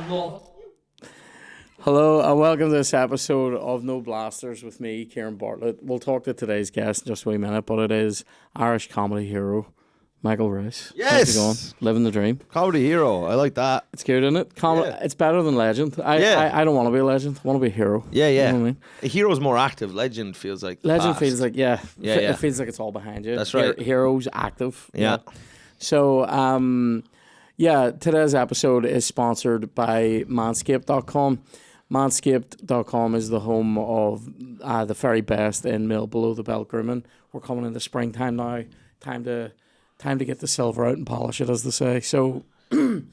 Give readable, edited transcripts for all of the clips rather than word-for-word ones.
Hello and welcome to this episode of No Blasters with me, Kieran Bartlett. We'll talk to today's guest in just a wee minute, but it is Irish comedy hero Michael Rice. Yes! How's it going? Living the dream. Comedy hero. I like that. It's good, isn't it? Yeah. It's better than legend. I don't want to be a legend. I want to be a hero. Yeah, yeah. You know what I mean? A hero's more active. Legend feels like Legend past. feels like, Yeah. It feels like it's all behind you. That's right. Hero's active. Yeah. So, today's episode is sponsored by Manscaped.com. Manscaped.com is the home of the very best in male below the belt grooming. We're coming into springtime now. Time to get the silver out and polish it, as they say. So go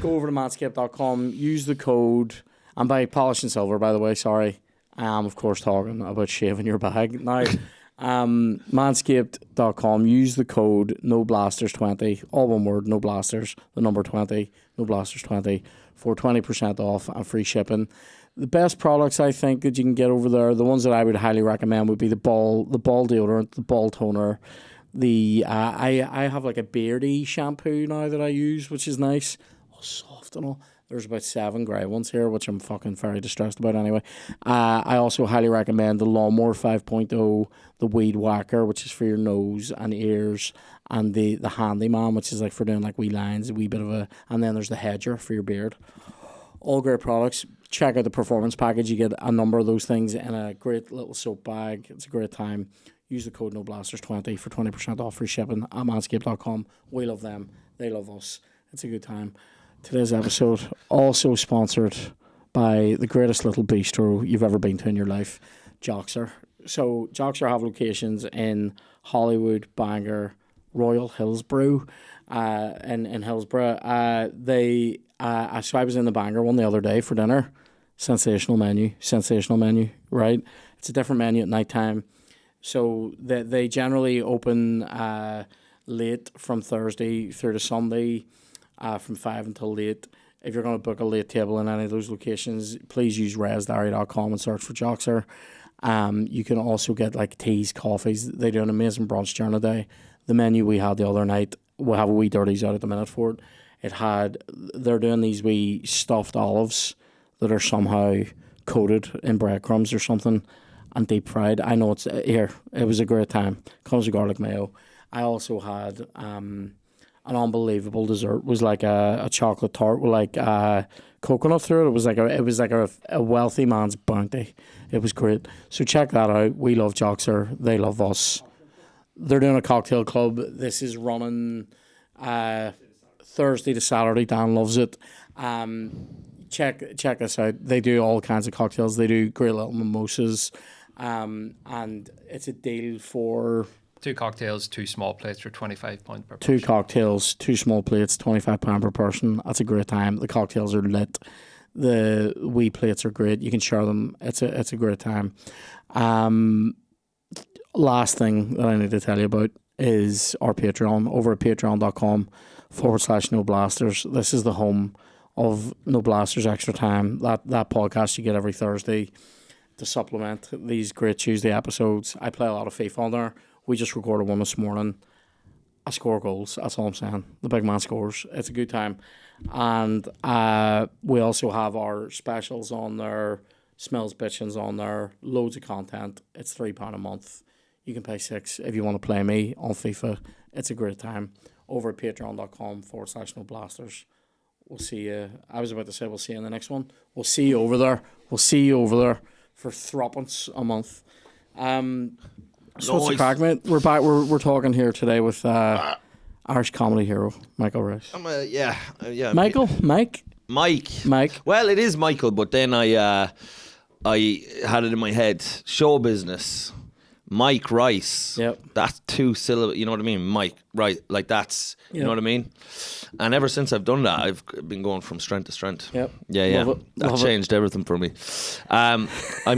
over to Manscaped.com, use the code, and by polishing silver, by the way, sorry, I am of course talking about shaving your bag. Now, Manscaped.com, use the code NOBLASTERS20, all one word, no blasters, the number 20, NOBLASTERS20, for 20% off and free shipping. The best products I think that you can get over there, the ones that I would highly recommend would be the ball deodorant, the ball toner. I have like a beardy shampoo now that I use, which is nice. Oh, soft and all. There's about 7 grey ones here, which I'm fucking very distressed about anyway. I also highly recommend the Lawnmower 5.0, the Weed Whacker, which is for your nose and ears, and the Handyman, which is like for doing like wee lines, a wee bit of a, and then there's the Hedger for your beard. All great products. Check out the performance package. You get a number of those things in a great little soap bag. It's a great time. Use the code NOBLASTERS20 for 20% off free shipping at manscaped.com. We love them. They love us. It's a good time. Today's episode also sponsored by the greatest little bistro you've ever been to in your life, Joxer. So Joxer have locations in Hollywood, Bangor, Royal Hillsborough, in Hillsborough. So I was in the Bangor one the other day for dinner. Sensational menu, right? It's a different menu at night time. So they generally open late from Thursday through to Sunday, from 5 until late. If you're going to book a late table in any of those locations, please use resdiary.com and search for Joxer. You can also get like teas, coffees. They do an amazing brunch during the day. The menu we had the other night, we'll have a wee dirties out at the minute for it. They're doing these wee stuffed olives that are somehow coated in breadcrumbs or something and deep fried. I know it's here. It was a great time. Comes with garlic mayo. I also had an unbelievable dessert. It was like a chocolate tart with like coconut through it. It was like a wealthy man's bounty. It was great. So check that out. We love Joxer. They love us. They're doing a cocktail club. This is running Thursday to Saturday. Dan loves it. Check us out. They do all kinds of cocktails. They do great little mimosas. And it's a deal for 2 cocktails, 2 small plates for £25 per person. 2 cocktails, 2 small plates, £25 per person. That's a great time. The cocktails are lit. The wee plates are great. You can share them. It's a great time. Last thing that I need to tell you about is our Patreon. Over at patreon.com/NoBlasters. This is the home of No Blasters Extra Time. That podcast you get every Thursday to supplement these great Tuesday episodes. I play a lot of FIFA on there. We just recorded one this morning. I score goals. That's all I'm saying. The big man scores. It's a good time. And we also have our specials on there. Smells Bitchins on there. Loads of content. It's £3 a month. You can pay $6 if you want to play me on FIFA. It's a great time. Over at patreon.com/NoBlasters. We'll see you. I was about to say we'll see you in the next one. We'll see you over there. For threepence a month. So what's the crack, mate? We're back. We're talking here today with Irish comedy hero Michael Rice. Mike. Well, it is Michael, but then I had it in my head. Show business. Mike Rice. Yep. That's 2 syllables. You know what I mean? Mike, right? Like that's. You know what I mean? And ever since I've done that, I've been going from strength to strength. Yep. Yeah. That changed everything for me. I'm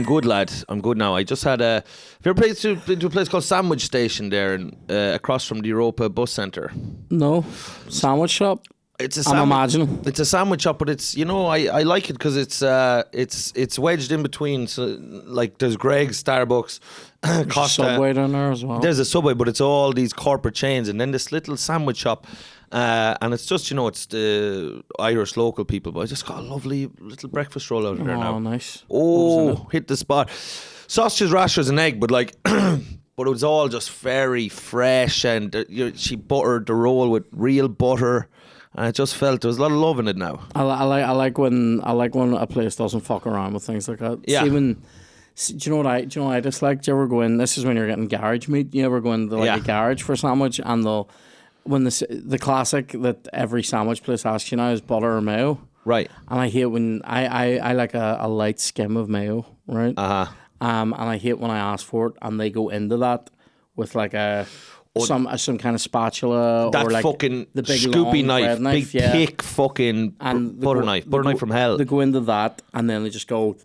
good, lad. I'm good now. I just had a. Have you ever been to a place called Sandwich Station there, across from the Europa bus centre? No. Sandwich shop. It's a I'm sandwich. imagining. It's a sandwich shop, but it's I like it because it's wedged in between. So like there's Greg's, Starbucks, Costa. Subway down there as well. There's a Subway, but it's all these corporate chains, and then this little sandwich shop, and it's just it's the Irish local people. But I just got a lovely little breakfast roll out of there now. Oh, nice. Oh, hit the spot. Sausages, rashers, and egg, but like. But it was all just very fresh, and she buttered the roll with real butter, and it just felt there was a lot of love in it now. I like when a place doesn't fuck around with things like that. Yeah. Do you know what I dislike? Do you ever go in? This is when you're getting garage meat. You ever go into a garage for a sandwich, and when the classic that every sandwich place asks you now is butter or mayo. Right. And I hate when I like a light skim of mayo, right? And I hate when I ask for it and they go into that with like some kind of spatula that or like fucking the big scoopy long knife, bread big thick fucking butter knife from hell. They go into that and then they just go,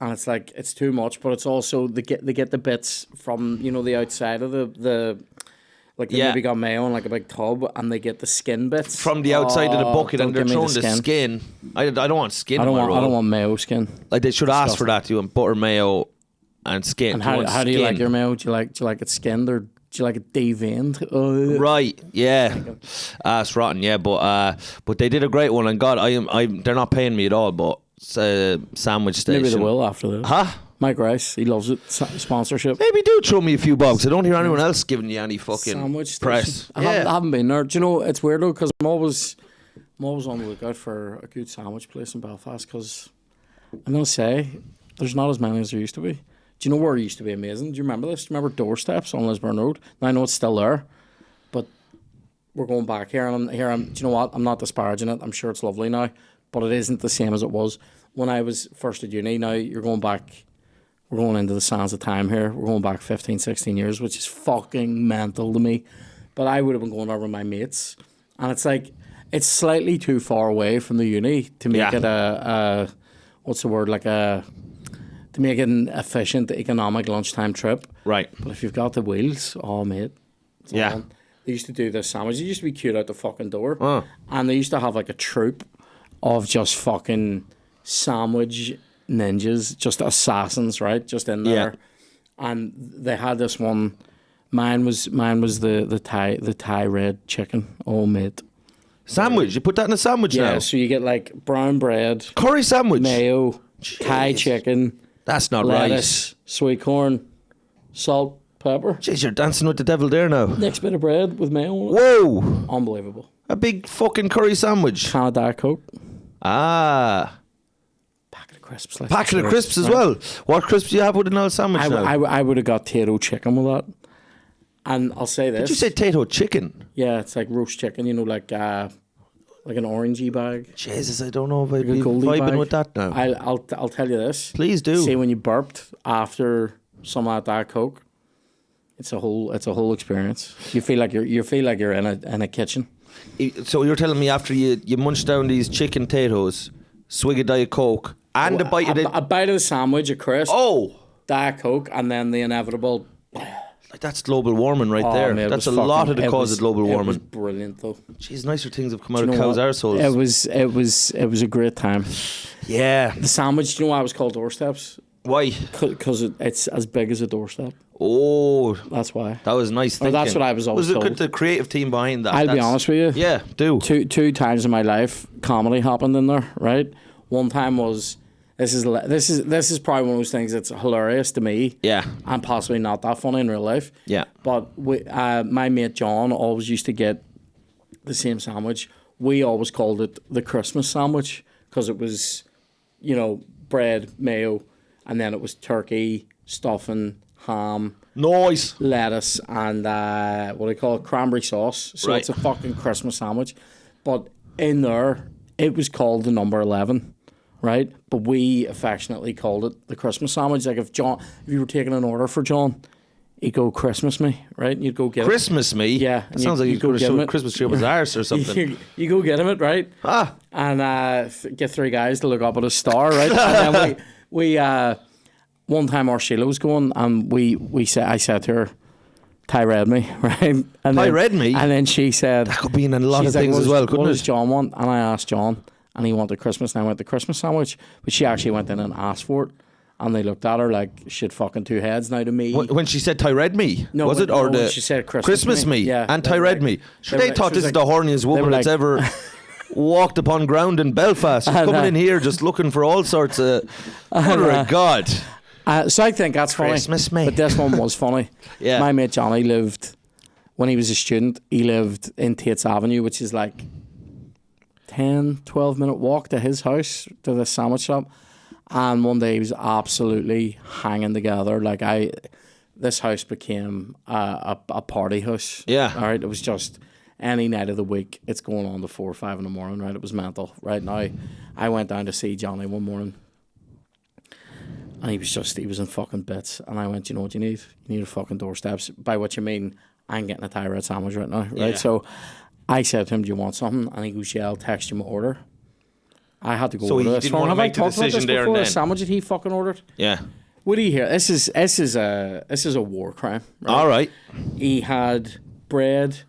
and it's like it's too much, but it's also they get the bits from the outside of the. Like they maybe got mayo in like a big tub, and they get the skin bits from the outside of the bucket, and they're throwing the skin. I don't want skin. I don't want mayo skin. Like they should ask for that. You want butter, mayo, and skin. And how do you like your mayo? Do you like it skinned or do you like it deveined? Right, yeah. It's rotten, yeah. But they did a great one, and God, they're not paying me at all, but sandwich station. Maybe they will after this. Huh? Mike Rice, he loves it. Sponsorship. Maybe do throw me a few bucks. I don't hear anyone else giving you any fucking sandwich press. I haven't been there. Do you know, it's weird though, because I'm always on the lookout for a good sandwich place in Belfast, because I'm going to say there's not as many as there used to be. Do you know where it used to be amazing? Do you remember this? Do you remember Doorsteps on Lisburn Road? Now I know it's still there, but we're going back here, and do you know what? I'm not disparaging it. I'm sure it's lovely now, but it isn't the same as it was when I was first at uni. Now you're going back. We're going into the sands of time here. We're going back 15, 16 years, which is fucking mental to me. But I would have been going there with my mates. And it's like, it's slightly too far away from the uni to make it to make it an efficient, economic lunchtime trip. Right. But if you've got the wheels, oh, mate. Yeah. On. They used to do this sandwich. They used to be queued out the fucking door. And they used to have like a troupe of just fucking sandwich ninjas, just assassins, right? Just in there. And they had this one. Mine was the Thai red chicken. Oh, mate. Sandwich? You put that in a sandwich now? Yeah, so you get like brown bread, curry sandwich, mayo, Thai chicken. That's not lettuce, sweet corn, salt, pepper. Jeez, you're dancing with the devil there now. Next bit of bread with mayo on it. Whoa! Unbelievable. A big fucking curry sandwich. Can of Diet Coke. Packet of crisps. Packet of crisps as well. What crisps do you have with an old sandwich now? I would have got Tato chicken with that. And I'll say this. Did you say Tato chicken? Yeah, it's like roast chicken, like an orangey bag. Jesus, I don't know if I'd be vibing bag. With that now. I'll tell you this. Please do. See, when you burped after some of that Diet Coke, it's a whole experience. You feel like you're in a kitchen. So you're telling me after you munch down these chicken Tatos, swig of Diet Coke, and a bite of it. A bite of the sandwich, a crisp. Oh, Diet Coke, and then the inevitable. Like that's global warming right there. Man, that's a lot of the cause of global warming. It was brilliant though. Jeez, nicer things have come out of cows' arseholes. It was a great time. Yeah. The sandwich. Do you know why it was called Doorsteps? Why? Because it's as big as a doorstep. Oh, that's why. That was nice thinking. That's what I was always told. Was the creative team behind that? I'll be honest with you. Yeah, do. Two times in my life, comedy happened in there. Right. One time was. This is probably one of those things that's hilarious to me. Yeah. And possibly not that funny in real life. Yeah. But my mate John always used to get the same sandwich. We always called it the Christmas sandwich because it was, bread, mayo, and then it was turkey, stuffing, ham, nice, lettuce, and what do you call it? Cranberry sauce. So it's a fucking Christmas sandwich. But in there, it was called the number 11. Right, but we affectionately called it the Christmas sandwich. Like if you were taking an order for John, he'd go Christmas me, right? And you'd go get Christmas me. Yeah, it sounds like you go to Christmas tree up his arse or something. you go get him it, right? And get three guys to look up at a star, right? And then we one time our Sheila was going, and I said to her, Ty read me, right? And Ty read me? And then she said... That could be in a lot of things as well, couldn't what it? does John want? And I asked John, and he wanted Christmas, and I went the Christmas sandwich. But she actually went in and asked for it. And they looked at her like she had fucking two heads. Now to me... When she said Ty read me? No, was it? Or when the she said Christmas me? Yeah. And Ty read me. Sure, they thought this is the horniest woman that's ever... walked upon ground in Belfast. She's coming in here just looking for all sorts of... Mother of God. So I think that's funny. Christmas, mate. But this one was funny. Yeah. My mate Johnny lived... When he was a student, he lived in Tate's Avenue, which is like 10, 12-minute walk to his house, to the sandwich shop. And one day he was absolutely hanging together. Like this house became a party house. Yeah. All right. It was just... Any night of the week, it's going on to 4 or 5 in the morning, right? It was mental. Right now, I went down to see Johnny one morning, and he was in fucking bits. And I went, you know what you need? You need a fucking doorsteps. By which you mean, I'm getting a Thai red sandwich right now, right? Yeah. So I said to him, do you want something? And he goes, yeah, I'll text you my order. I had to go So order he this. didn't want to make the decision there and before? then. A sandwich that he fucking ordered? Yeah. What do you hear? This is a war crime. Right? All right. He had bread,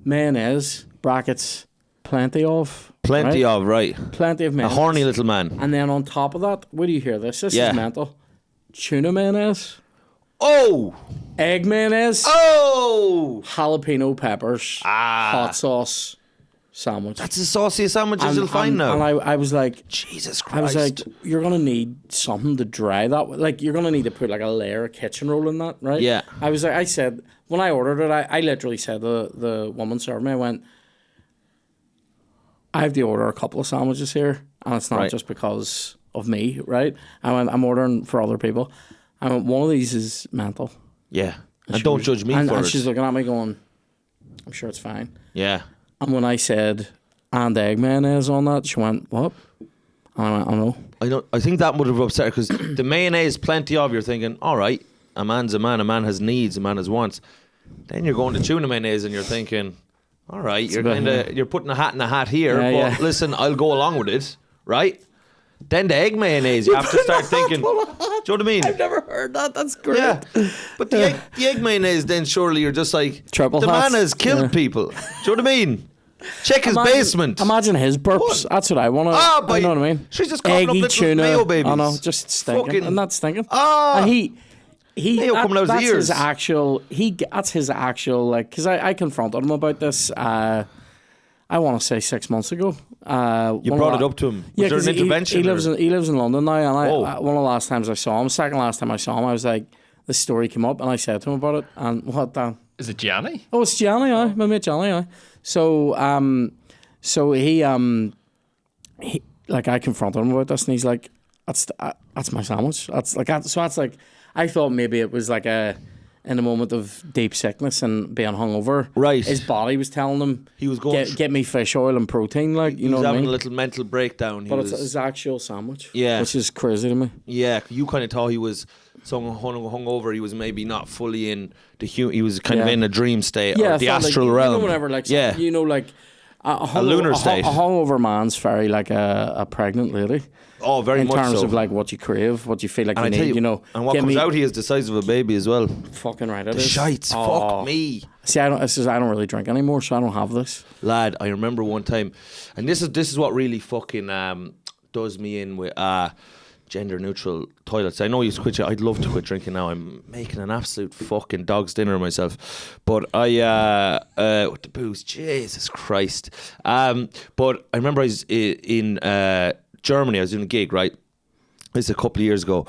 mayonnaise, brackets, plenty of. Plenty of, right. Plenty of A mayonnaise. horny little man. And then on top of that, where do you hear this? This Yeah. is mental. Tuna mayonnaise, Oh! egg mayonnaise, Oh! jalapeno peppers, hot sauce sandwich. That's the sauciest sandwiches you'll find now. And I was like, Jesus Christ. I was like, you're going to need something to dry that. Like, you're going to need to put like a layer of kitchen roll in that, right? Yeah. I was like, I said, when I ordered it, I literally said to the woman serving me, I went, I have to order a couple of sandwiches here. And it's not Right. just because of me, right? I went, I'm ordering for other people. I went, one of these is mental. Yeah. And she don't was- judge me and, for and it. she's looking at me going, I'm sure it's fine. Yeah. And when I said, and egg mayonnaise on that, she went, what? And I went, I know. I think that would have upset her because the mayonnaise, plenty of. You're thinking, all right, a man's a man. A man has needs. A man has wants. Then you're going to tuna mayonnaise and you're thinking, all right, you're putting a hat in a hat here. Yeah, but yeah. listen, I'll go along with it, right? Then the egg mayonnaise, you have to start thinking. Do you know what I mean? I've never heard that. That's great. Yeah, but the egg mayonnaise, then surely you're just like Triple the hats. man has killed people. Do you know what I mean? Check his basement. Imagine his burps. What? That's what I want to. but you know what I mean? she's just coughing up Eggy little tuna. mayo babies. I know, just stinking. Fucking- And that's stinking. Ah. And he Mayo coming out his that's ears. his actual. That's his actual like. Because I confronted him about this. I want to say 6 months ago. You brought it up to him. Was there 'cause an intervention? He lives in London now, and Oh. one of the last times I saw him, second last time I saw him, I was like, this story came up, and I said to him about it, and what Dan? Is it Gianni? Oh, it's Johnny, aye. My mate Johnny, aye. So he like I confronted him about this, and he's like, "That's my sandwich." That's like I thought maybe it was like in a moment of deep sickness and being hungover. Right. His body was telling him He was going get me fish oil and protein, like you He know was what I having mean. a little mental breakdown. But it's his actual sandwich, Yeah. which is crazy to me. Yeah, you kind of thought he was so hungover. He was maybe not fully in the he was kind of Yeah. in a dream state Yeah, or I the thought, like, astral you realm. know, whenever like yeah, you know, like a lunar state. A hungover man's very like a pregnant lady. oh, very In much terms so. of like what you crave, what you feel like and you I tell need, you know. and what get comes me- out he is the size of a baby as well. Fucking right, it The is. shites, Oh. fuck me, See, I don't really drink anymore, so I don't have this. lad. I remember one time, and this is what really fucking does me in with gender neutral toilets. I know you quit. I'd love to quit drinking now. I'm making an absolute fucking dog's dinner of myself. But I with the booze, Jesus Christ. But I remember I was in Germany. I was doing a gig, right? This is a couple of years ago,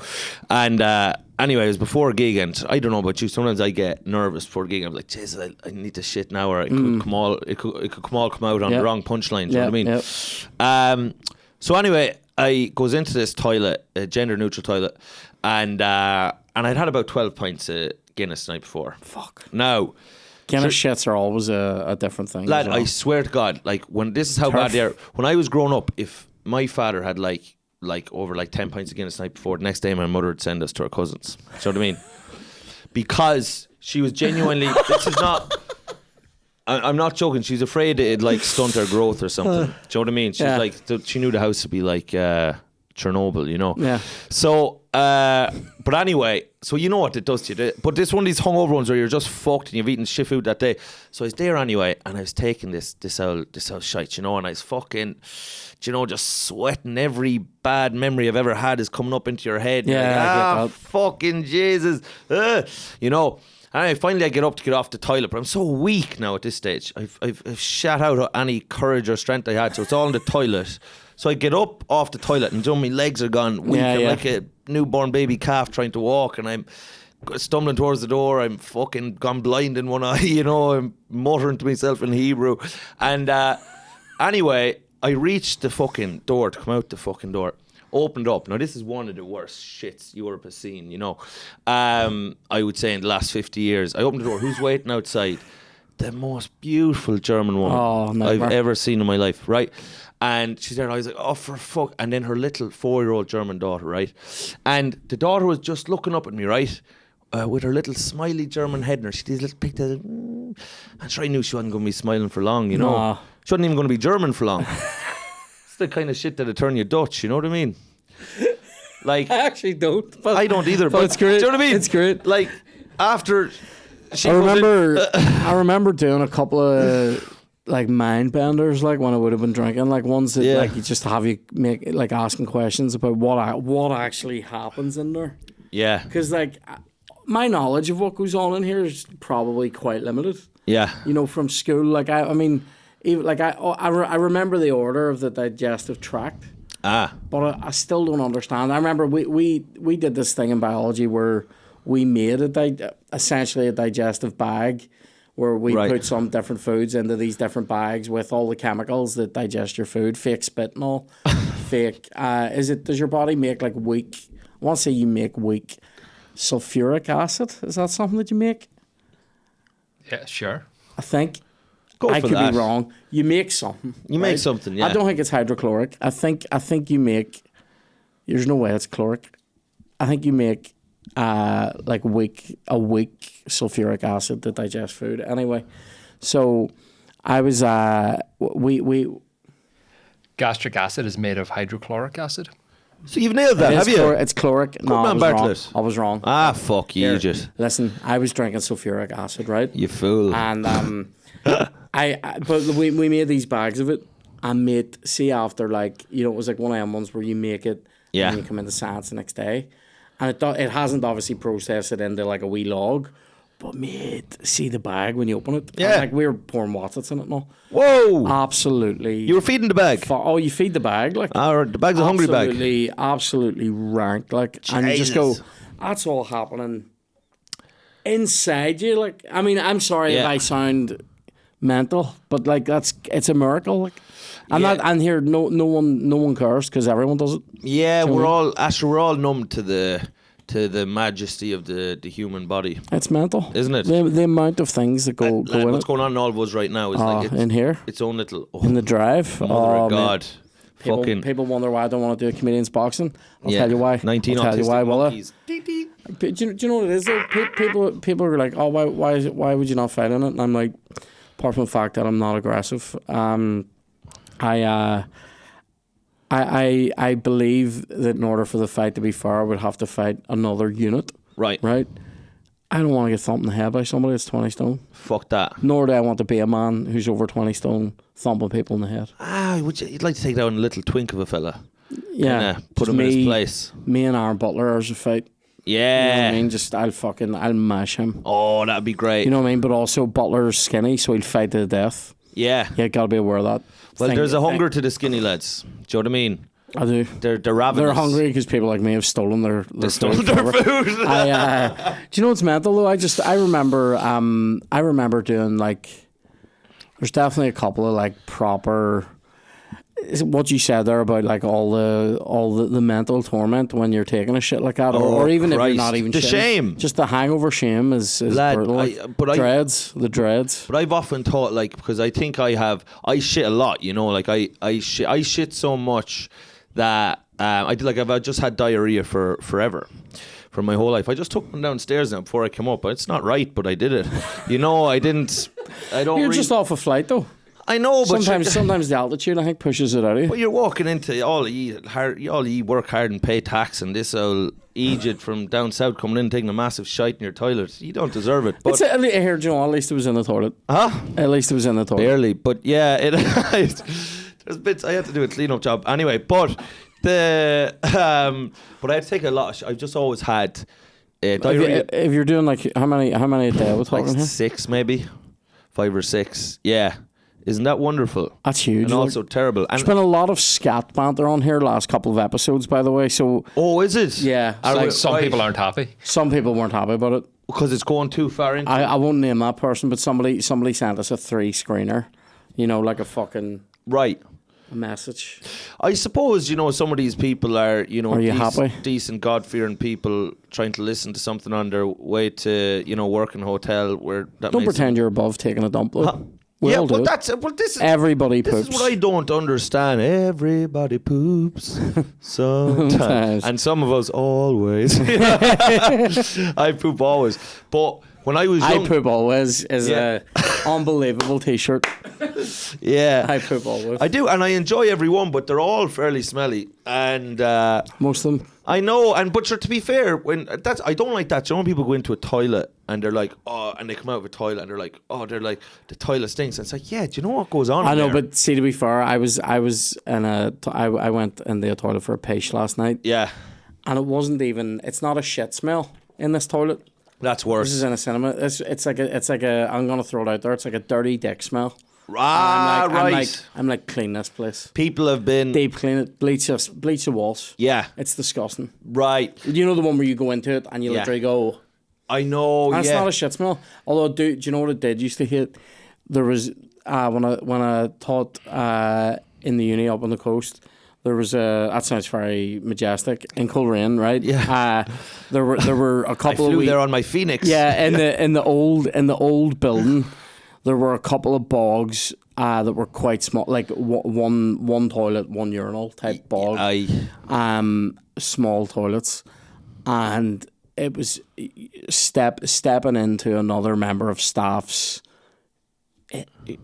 and anyway, it was before a gig, and I don't know about you. Sometimes I get nervous before a gig. I'm like, Jesus, I need to shit now, or it could come out on Yeah. the wrong punchline. Do you know what I mean? Yeah. So anyway, I goes into this toilet, a gender neutral toilet, and I'd had about 12 pints of Guinness the night before. Fuck. Now, Guinness shits are always a different thing. lad, as well. I swear to God, like when this is how bad they are. When I was growing up, if my father had like over 10 pints of Guinness the night before, the next day my mother would send us to her cousins. Do you know what I mean? Because she was genuinely. This is not. I'm not joking. She's afraid it'd like stunt her growth or something. Do you know what I mean? She's Yeah. like, she knew the house would be like Chernobyl, you know. Yeah. So, but anyway, so you know what it does to you. But this one of these hungover ones where you're just fucked and you've eaten shit food that day. So I was there anyway, and I was taking this old shite, you know, and I was fucking, you know, just sweating. Every bad memory I've ever had is coming up into your head. And Yeah, you're like, I get that. fucking Jesus, you know. And finally I get up to get off the toilet, but I'm so weak now at this stage. I've shat out any courage or strength I had, so it's all in the toilet. So I get up off the toilet and my legs are gone weak. I'm like a newborn baby calf trying to walk, and I'm stumbling towards the door. I'm fucking gone blind in one eye, you know. I'm muttering to myself in Hebrew. And anyway, I reached the fucking door to come out the fucking door. Opened up. Now, this is one of the worst shits Europe has seen, you know. I would say in the last 50 years. I opened the door. Who's waiting outside? The most beautiful German woman I've ever seen in my life, right? And she's there, and I was like, oh, for fuck. And then her little 4-year-old German daughter, right? And the daughter was just looking up at me, right? With her little smiley German head and her, she did a little pigtail. And sure, I knew she wasn't going to be smiling for long, you know. Nah. She wasn't even going to be German for long. It's the kind of shit that'll turn you Dutch, you know what I mean? Like, I actually don't. But, I don't either, but it's great. Do you know what I mean? It's great. Like, after she I remember doing a couple of like mind benders, like when I would have been drinking, like ones that like you just have you make like asking questions about what actually happens in there. Yeah. Because like my knowledge of what goes on in here is probably quite limited. Yeah. You know, from school, like I mean, even like I remember the order of the digestive tract. But I still don't understand. I remember we did this thing in biology where we made essentially a digestive bag where we put some different foods into these different bags with all the chemicals that digest your food, fake spit and all. Fake. Does your body make like weak, I want to say you make weak sulfuric acid? Is that something that you make? Yeah, sure. I think. I could be wrong. You make something. You make something, yeah. I don't think it's hydrochloric. I think you make. There's no way it's chloric. I think you make like weak sulfuric acid to digest food. Anyway, so I was we Gastric acid is made of hydrochloric acid. So you've nailed that, have you? It's chloric. No, I was wrong. Fuck you, idiot. Listen, I was drinking sulfuric acid, right? You fool. And but we made these bags of it, and mate, see after like, you know, it was like one of them ones where you make it and you come into science the next day, and it hasn't obviously processed it into like a wee log, but mate, see the bag when you open it, and like we were pouring Watsits in it and all. Whoa! Absolutely. You were feeding the bag. You feed the bag, like the bag's a hungry bag. Absolutely rank, like, Jesus. And you just go, that's all happening inside you. Like, I mean, I'm sorry if I sound mental, but like it's a miracle. Like, and here no one cares because everyone does it. Yeah, we're all numb to the majesty of the human body. It's mental, isn't it? The amount of things that go in what's going on in all of us right now is like in here, its own little in the drive. Mother of God. People wonder why I don't want to do a comedian's boxing. I'll tell you why. 19 I'll tell you why. monkeys. Do you know what it is though? People are like, oh, why would you not fight in it? And I'm like, apart from the fact that I'm not aggressive, I believe that in order for the fight to be fair, I would have to fight another unit. Right. I don't want to get thumped in the head by somebody that's 20 stone. Fuck that. Nor do I want to be a man who's over 20 stone thumping people in the head. You'd like to take down a little twink of a fella. Yeah. Put him in his place. Me and Aaron Butler are a fight. Yeah. You know what I mean? I'll mash him. Oh, that'd be great. You know what I mean? But also Butler's skinny, so he'll fight to the death. Yeah. Yeah, gotta be aware of that. Well, there's a hunger to the skinny lads. Do you know what I mean? I do. They're ravenous. They're hungry because people like me have stolen their food. Do you know what's mental though? I remember doing like, there's definitely a couple of like proper, what you said there about like all the mental torment when you're taking a shit like that, or even if you're not even the shitting, shame, just the hangover shame is Lad, brutal. The dreads. But I've often thought, like, because I think I shit a lot, you know, like I shit so much that I've just had diarrhea forever. For my whole life. I just took them downstairs now before I came up. It's not right, but I did it. You know, I don't. You're just off a flight though. I know, but sometimes the altitude I think pushes it out of you. But you're walking into all you work hard and pay tax, and this old Egypt from down south coming in taking a massive shite in your toilet. You don't deserve it. But Here, you know, at least it was in the toilet. Huh? At least it was in the toilet. Barely, but yeah, there's bits I had to do a clean up job anyway. But but I had to take a lot. I've just always had. If you're doing like how many a day we're talking like here? 6 maybe, 5 or 6. Yeah. Isn't that wonderful? That's huge. And also terrible. And there's been a lot of scat banter on here last couple of episodes, by the way. So is it? Yeah. Some people aren't happy. Some people weren't happy about it. Because it's going too far into I won't name that person, but somebody sent us a 3-screener. You know, like a fucking right. A message. I suppose, you know, some of these people are, you know, happy? Decent, God-fearing people trying to listen to something on their way to, you know, work in a hotel where that Don't pretend you're above taking a dump. We all do. This is everybody poops. This is what I don't understand. Everybody poops sometimes, and some of us always. I poop always, but when I was young, I poop always is a unbelievable T-shirt. Yeah, I poop always. I do, and I enjoy every one, but they're all fairly smelly, and most of them. I know, but to be fair, I don't like that. You know, when people go into a toilet and they're like, oh, and they come out of a toilet and they're like, the toilet stinks. And it's like, yeah, do you know what goes on? I know, there? but see, to be fair, I went in the toilet for a piss last night. Yeah, and it wasn't even. It's not a shit smell in this toilet. That's worse. This is in a cinema. It's like a. I'm gonna throw it out there. It's like a dirty dick smell. Right. I'm like, clean this place. People have been deep clean it, bleach the walls. Yeah, it's disgusting. Right. You know the one where you go into it and you literally go. I know. And it's not a shit smell. Although, do you know what it did used to hit? There was when I taught in the uni up on the coast. There was that sounds very majestic in Coleraine, right? Yeah. There were a couple. I flew there on my Phoenix. Yeah, in the old building. There were a couple of bogs that were quite small, like one toilet, one urinal type bog. Small toilets, and it was stepping into another member of staff's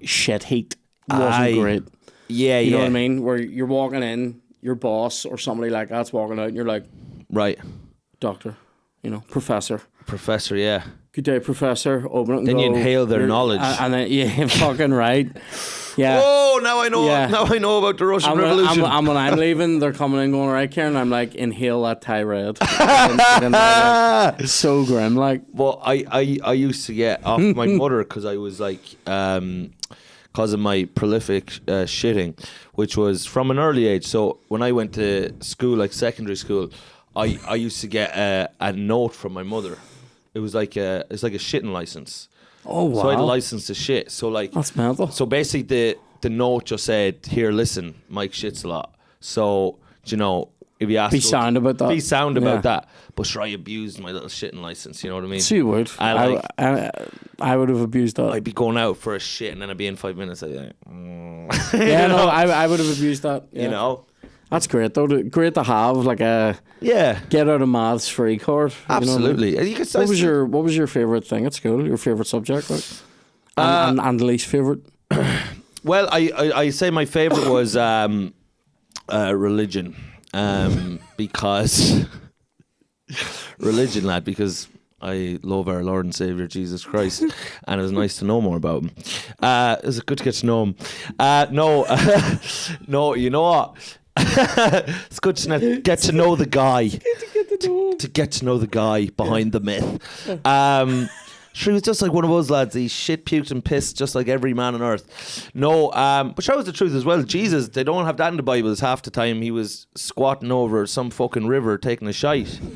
shit heat wasn't great. Yeah, you know what I mean? Where you're walking in, your boss or somebody like that's walking out, and you're like, right, doctor, you know, professor, yeah. Good day, professor. Open it and then go. You inhale their knowledge. And then, yeah, fucking right. Yeah. Oh, now I know. Yeah. Now I know about the Russian Revolution. And when I'm leaving, they're coming in going, right, Kieran. I'm like, inhale that tirade. It's so grim. Like, well, I used to get off my mother because I was like, because of my prolific shitting, which was from an early age. So when I went to school, like secondary school, I used to get a note from my mother. It was like a shitting license. Oh wow! So I had a license to shit. So like that's mental. So basically, the note just said, "Here, listen, Mike shits a lot. So you know, if you ask, be sound about that. But sure, I abused my little shitting license. You know what I mean? So you would. I would have abused that. I'd be going out for a shit, and then I'd be in 5 minutes. I'd be like, yeah, no, I would have abused that. Yeah. You know. That's great though. Great to have like a get out of maths free card. Absolutely. You know what I mean? What was your favourite thing at school? Your favourite subject, like? And least favourite? Well, I say my favourite was religion, because religion, lad, because I love our Lord and Saviour Jesus Christ, and it was nice to know more about him. It was good to get to know him. No, you know what? It's good to get to know the guy. To get to know the guy behind the myth. Sure, he was just like one of us lads. He shit, puked and pissed just like every man on earth. No, but shows the truth as well. Jesus, they don't have that in the Bible. Half the time he was squatting over some fucking river taking a shite. Do you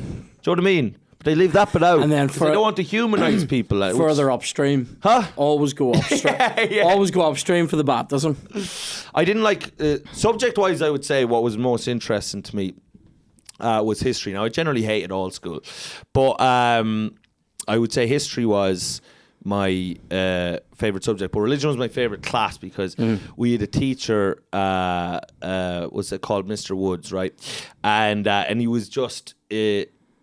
know what I mean? But they leave that bit out. And then they don't want to humanise people. Further upstream. Huh? Always go upstream. Yeah. Always go upstream for the baptism. I didn't like, subject-wise, I would say what was most interesting to me was history. Now, I generally hated all school. But I would say history was my favourite subject. But religion was my favourite class because we had a teacher, was it called Mr. Woods, right? And he was just...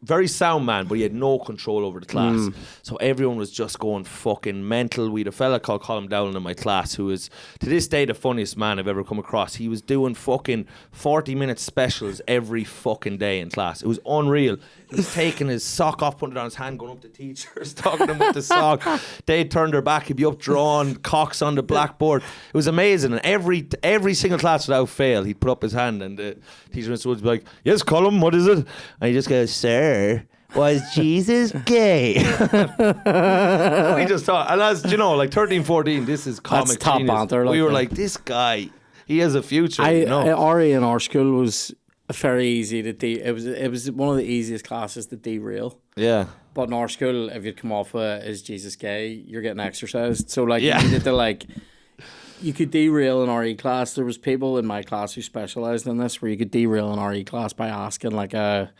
very sound man, but he had no control over the class. So everyone was just going fucking mental. We had a fella called Colin Dowling in my class who is, to this day, the funniest man I've ever come across. He was doing fucking 40-minute specials every fucking day in class. It was unreal. He was taking his sock off, putting it on his hand, going up to teachers, talking to them with the sock. They turned their back. He'd be up drawing cocks on the blackboard. It was amazing. And every single class without fail, he'd put up his hand and the teacher would be like, yes, Colin, what is it? And he just goes, sir, was Jesus gay? We just thought, and as you know, like 13, 14, this is comic That's top genius. banter. We were that. like, this guy, he has a future. RE in our school was very easy to it was one of the easiest classes to derail. Yeah. But in our school, if you'd come off with is Jesus gay, you're getting exercised. So like Yeah. you needed to like, you could derail an RE class. There was people in my class who specialised in this, where you could derail an RE class by asking like a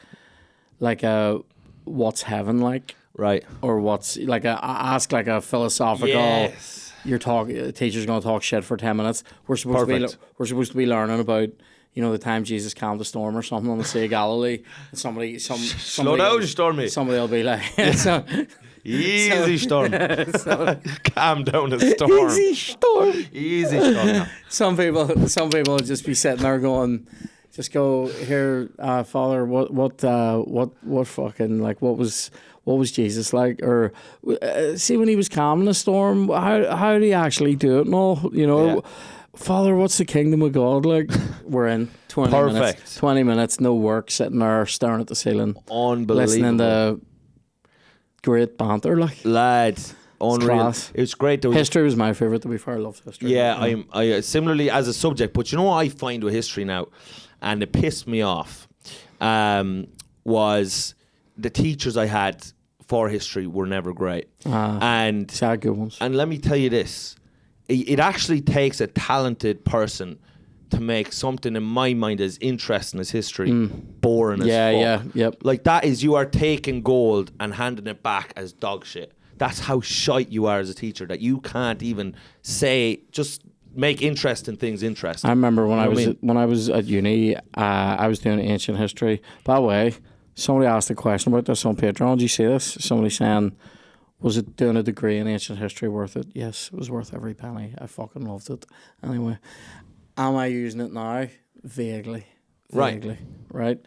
what's heaven like, Right. or what's like ask like a philosophical. Yes. Teacher's going to talk shit for 10 minutes. We're supposed to be learning about, you know, the time Jesus calmed the storm or something on the Sea of Galilee. And somebody Slow down, Stormy. Somebody will be like, Easy storm. Calm down the storm. Easy storm. Easy storm. Some people will just be sitting there going, just go here, Father. What fucking like what was Jesus like? Or see when he was calming the storm, how did he actually do it? And all, you know. Yeah. Father, what's the kingdom of God like? We're in 20 Perfect. minutes. 20 minutes, no work, sitting there staring at the ceiling, Unbelievable. listening to great banter, like Lads, unreal. class. It was great. History was my favourite, to be fair. I loved history. Yeah, I similarly as a subject, but you know what I find with history now, and it pissed me off, was the teachers I had for history were never great. And sad good ones. And let me tell you this, it actually takes a talented person to make something in my mind as interesting as history boring as fuck. Yep. Like that is, you are taking gold and handing it back as dog shit. That's how shite you are as a teacher, that you can't even say, just make interesting things interesting. I remember when You I was at uni, I was doing ancient history. By the way, somebody asked a question about this on Patreon. Did you see this? Somebody saying, was it doing a degree in ancient history worth it? Yes, it was worth every penny. I fucking loved it. Anyway, am I using it now? Vaguely. Right.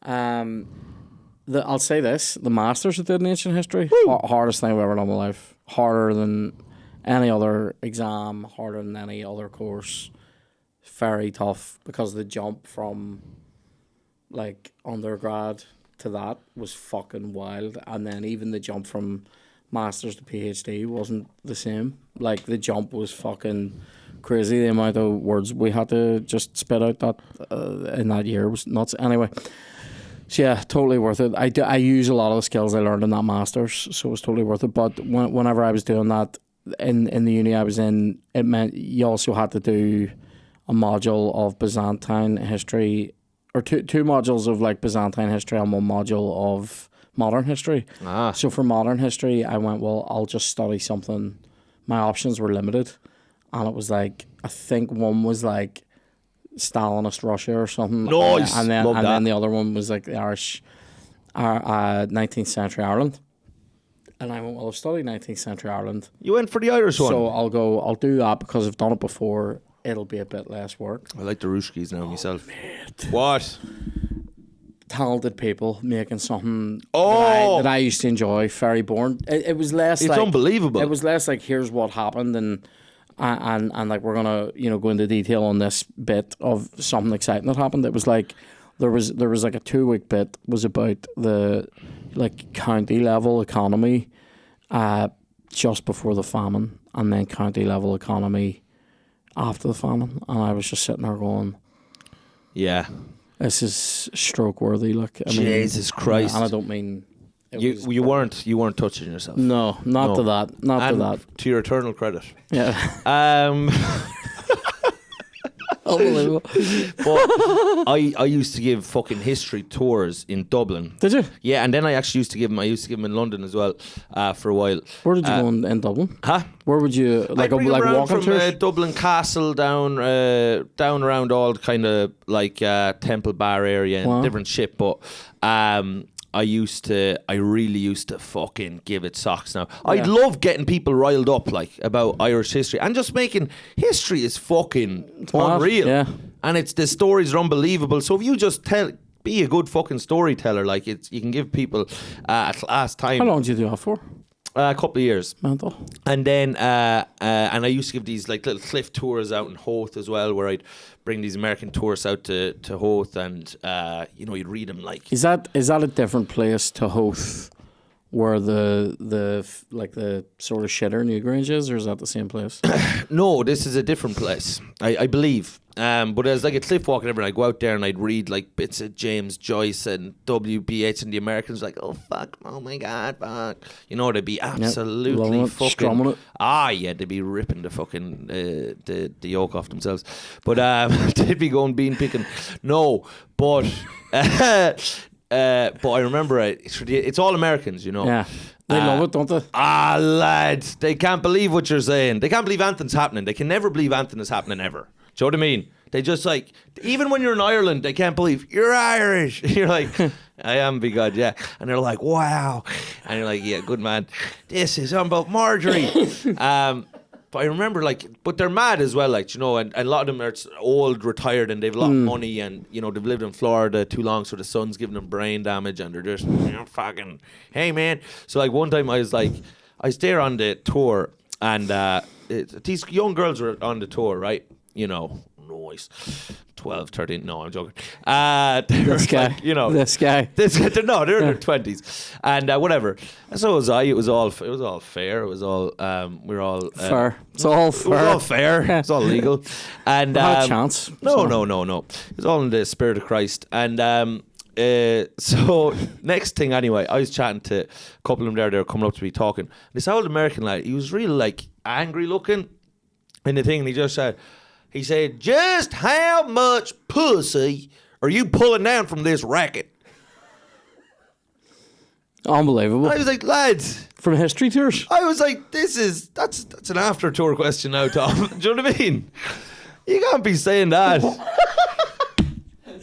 I'll say this: the masters that did in ancient history, hardest thing I've ever done in my life. Harder than any other exam. Harder than any other course. Very tough, because the jump from like undergrad to that was fucking wild, and then even the jump from masters to PhD wasn't the same. Like the jump was fucking crazy. The amount of words we had to just spit out that in that year was nuts. Anyway, so yeah, totally worth it. I use a lot of the skills I learned in that masters, so it was totally worth it. But whenever I was doing that in the uni I was in, it meant you also had to do a module of Byzantine history, or two modules of like Byzantine history and one module of modern history. So for modern history, I went, well, I'll just study something. My options were limited, and it was like, I think one was like Stalinist Russia or something. Nice. And then the other one was like the Irish, 19th century Ireland. And I went, well, I've studied 19th century Ireland. You went for the Irish one. So I'll do that because I've done it before. It'll be a bit less work. I like the Ruskies now myself. What? Talented people making something that I used to enjoy. Very boring. It was less. It's like, unbelievable. It was less like, here's what happened, and like we're gonna go into detail on this bit of something exciting that happened. It was like there was like a 2-week bit was about the like county level economy, just before the famine, and then county level economy after the famine, and I was just sitting there going, yeah. This is stroke worthy. Look, I mean, Jesus Christ! And I don't mean you weren't touching yourself. No, not to that. Not to that. To your eternal credit. Yeah. Unbelievable. But I used to give fucking history tours in Dublin. Did you? Yeah, and then I actually used to give them. I used to give them in London as well for a while. Where did you go in Dublin? Huh? Where would you like walking from tours? Dublin Castle down around all kind of like Temple Bar area and different shit. But I really used to fucking give it socks now. I'd love getting people riled up like about Irish history and just making history is fucking unreal. Yeah. And the stories are unbelievable. So if you just be a good fucking storyteller, like you can give people a class time. How long did you do that for? A couple of years. Mental. And then, and I used to give these like little cliff tours out in Howth as well, where I'd bring these American tourists out to Howth, and you'd read them like. Is that a different place to Howth, where the sort of shitter Newgrange is, or is that the same place? No, this is a different place, I believe. But there's like a cliff walk and everything. I'd go out there and I'd read like bits of James Joyce and W.B.H. and the Americans like, oh fuck, oh my god, fuck. They'd be absolutely fucking strumming it. Yeah, they'd be ripping the fucking the yoke off themselves. But they'd be going bean picking. No, but but I remember it's all Americans, Yeah. They love it, don't they? Lads, they can't believe what you're saying. They can't believe anything's happening. They can never believe anything is happening ever. Do you know what I mean? They just like, even when you're in Ireland, they can't believe you're Irish. You're like, I am, be God, yeah. And they're like, wow. And you're like, yeah, good man. This is about Marjorie. But I remember but they're mad as well, and a lot of them are old, retired, and they've a lot of money, and they've lived in Florida too long, so the sun's giving them brain damage, and they're just fucking, hey man. So one time I was there on the tour, and these young girls were on the tour, right? Noise. 12, 13, no, I'm joking. This guy. This guy. They're in their 20s. And whatever. And so was I. It was all fair. It was all, we were all... fair. It's all fair. It was all fair. It's all legal. And not a chance. No. It was all in the spirit of Christ. And so next thing anyway, I was chatting to a couple of them there. They were coming up to me talking. This old American lad, he was really angry looking in the thing. And he said, just how much pussy are you pulling down from this racket? Unbelievable. I was like, lads. From history tours? I was like, that's an after tour question now, Tom. Do you know what I mean? You can't be saying that.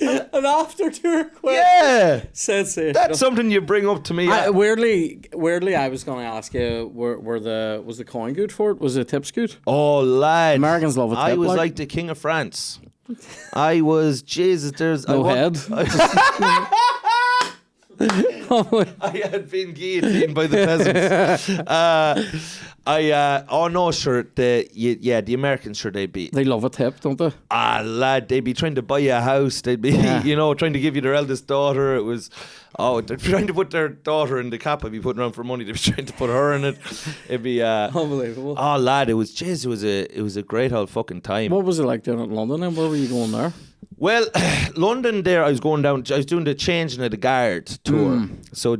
An after tour question? Yeah. Sensational. That's something you bring up to me. Weirdly, I was going to ask you, was the coin good for it? Was the tips good? Oh, lad. Americans love a tip. I was like the King of France. I was, Jesus, there's... head. I had been guillotined by the peasants. The Americans, sure, they love a tip, don't they? Lad, they'd be trying to buy you a house. They'd be, trying to give you their eldest daughter. It was, they're trying to put their daughter in the cap. I'd be putting around for money. They'd be trying to put her in it. It'd be unbelievable. Oh, lad, it was a great old fucking time. What was it like down in London? And where were you going there? Well, London there, I was doing the changing of the guard tour. So,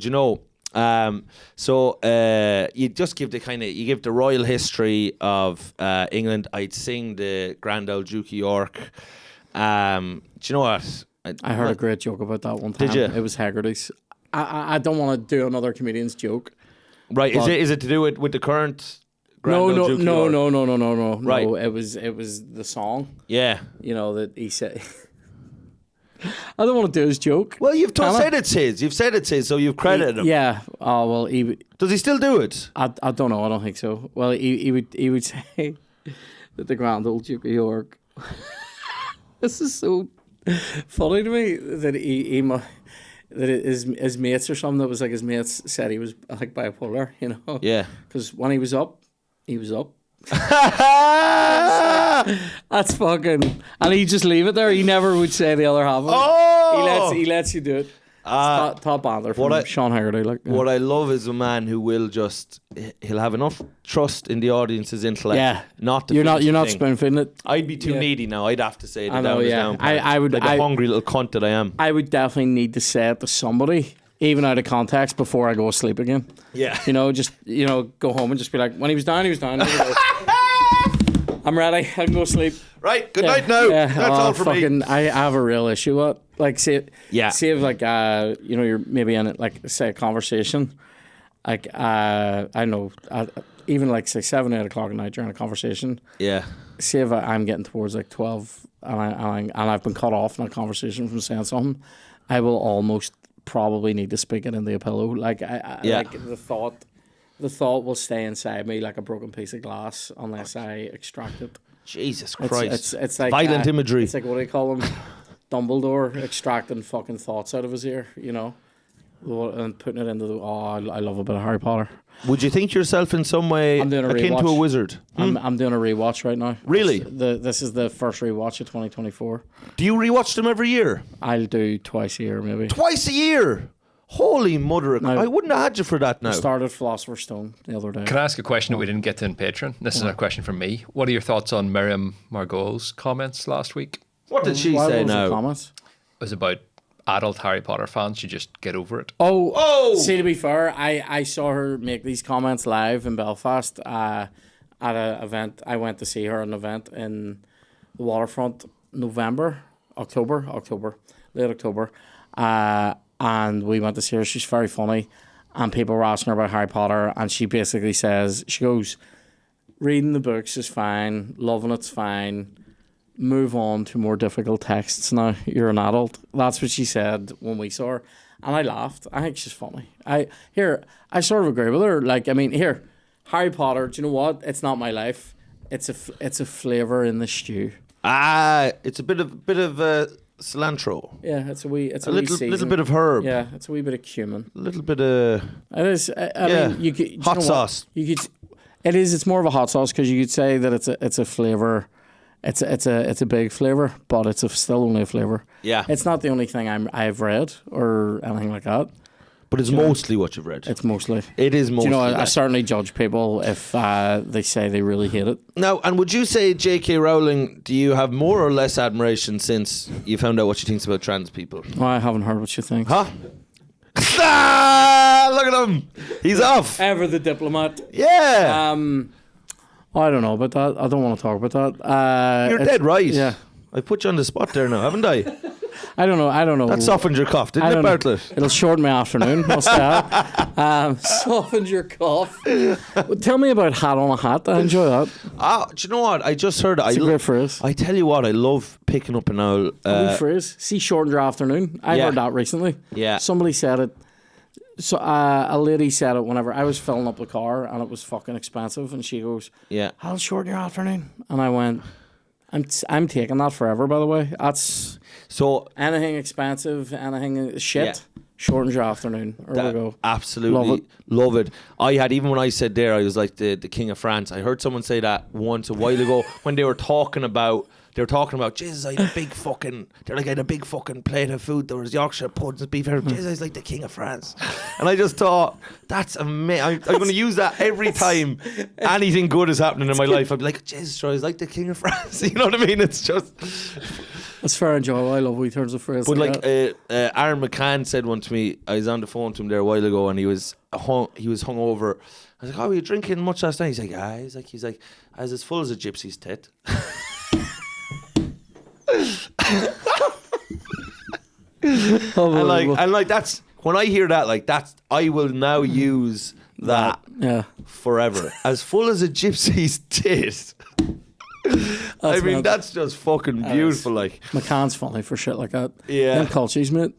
you just give you give the royal history of England. I'd sing the Grand Old Duke of York. Do you know what? I heard a great joke about that one time. Did you? It was Haggerty's. I don't want to do another comedian's joke. Right, is it to do with the current Grand Old Duke of York? No. Right. No, it was the song. Yeah. That he said... I don't want to do his joke. Well, you've said it's his. You've said it's his, so you've credited him. Yeah. Oh well. Does he still do it? I don't know. I don't think so. Well, he would say that the Grand Old Duke of York. This is so funny to me that his mates or something, that was like his mates said he was like bipolar. Yeah. Because when he was up, he was up. That's fucking, and he just leave it there. He never would say the other half of it. Oh! He lets you do it. Top bander from Sean Haggerty. What I love is a man who will he'll have enough trust in the audience's intellect. Yeah, not to you're not spoon feeding it. I'd be too needy now. I'd have to say the I know, down is yeah. down part. I would, like a hungry little cunt that I am. I would definitely need to say it to somebody, even out of context, before I go to sleep again. Yeah. Just go home and just be like, when he was down, he was down. I'm ready. I can go sleep. Right. Good night now. Yeah. That's all for me. I have a real issue with say if you're maybe in say a conversation, I know even say 7, 8 o'clock at night during a conversation. Yeah. See if I'm getting towards 12 and I've been cut off in a conversation from saying something, I will almost probably need to speak it into a pillow. Like like the thought will stay inside me like a broken piece of glass unless I extract it. Jesus Christ. It's like violent imagery. It's like, what do you call him? Dumbledore extracting fucking thoughts out of his ear, you know, and putting it into the. Oh, I love a bit of Harry Potter. Would you think yourself in some way I'm doing a akin to rewatch. a wizard? I'm doing a rewatch right now. Really? This is the first rewatch of 2024. Do you rewatch them every year? I'll do twice a year, maybe. Twice a year? Holy mother of... No. I wouldn't have had you for that now. I started Philosopher's Stone the other day. Can I ask a question that we didn't get to in Patreon? This is a question from me. What are your thoughts on Miriam Margot's comments last week? What did she Why say was the now? comments? It was about adult Harry Potter fans should just get over it. Oh! See, to be fair, I saw her make these comments live in Belfast at an event. I went to see her at an event in the Waterfront, October, late October. And we went to see her. She's very funny. And people were asking her about Harry Potter. And she basically says, she goes, reading the books is fine. Loving it's fine. Move on to more difficult texts now. You're an adult. That's what she said when we saw her. And I laughed. I think she's funny. I sort of agree with her. Like, I mean, Harry Potter, do you know what? It's not my life. It's a flavour in the stew. It's a bit of cilantro. Yeah, it's a wee little bit of herb. Yeah, it's a wee bit of cumin. A little bit of... It is. I mean, you could, hot sauce. You could. It is. It's more of a hot sauce because you could say that it's a flavour. It's a big flavour, but it's still only a flavour. Yeah. It's not the only thing I've read or anything like that. But it's mostly what you've read. It's mostly. It is mostly. Do you know, I that. certainly judge people if they say they really hate it. Now, and would you say J.K. Rowling, do you have more or less admiration since you found out what she thinks about trans people? Well, I haven't heard what she thinks. Huh? Look at him. He's off. Ever the diplomat. Yeah. I don't know about that. I don't want to talk about that. You're dead right. Yeah. I put you on the spot there now, haven't I? I don't know. That softened your cough, didn't it, Bartlett? It'll shorten my afternoon. I'll say that. Softened your cough. Well, tell me about Hat on a Hat. I enjoy that. Do you know what? I just heard it. It's a great phrase. I tell you what, I love picking up an owl. Good phrase. See, shortened your afternoon. I heard that recently. Yeah. Somebody said it. So a lady said it whenever I was filling up the car and it was fucking expensive, and she goes, "Yeah, I'll shorten your afternoon." And I went, I'm taking that forever, by the way. That's so anything expensive, anything shit, shortens your afternoon. There we go. Absolutely love it. I had, even when I said there, I was like the King of France. I heard someone say that once a while ago when they were talking about, Jesus, I had a big fucking, they're like, I had a big fucking plate of food. There was Yorkshire puddings, beef, Jesus, I was like the King of France. And I just thought, that's amazing. I'm going to use that every time anything good is happening in my life. I'd be like, Jesus, I was like the King of France. You know what I mean? It's just... That's fair and enjoyable. I love wee turns of phrase. But Aaron McCann said one to me, I was on the phone to him there a while ago, and he was hungover. I was like, "Oh, were you drinking much last night?" He's like, "Ah." He's like, I was as full as a gypsy's tit. and like that's when I hear that, like that's, I will now use that forever. As full as a gypsy's tit. I mean, that's just fucking beautiful. Like, McCann's funny for shit like that. Yeah. Them cultures, mate.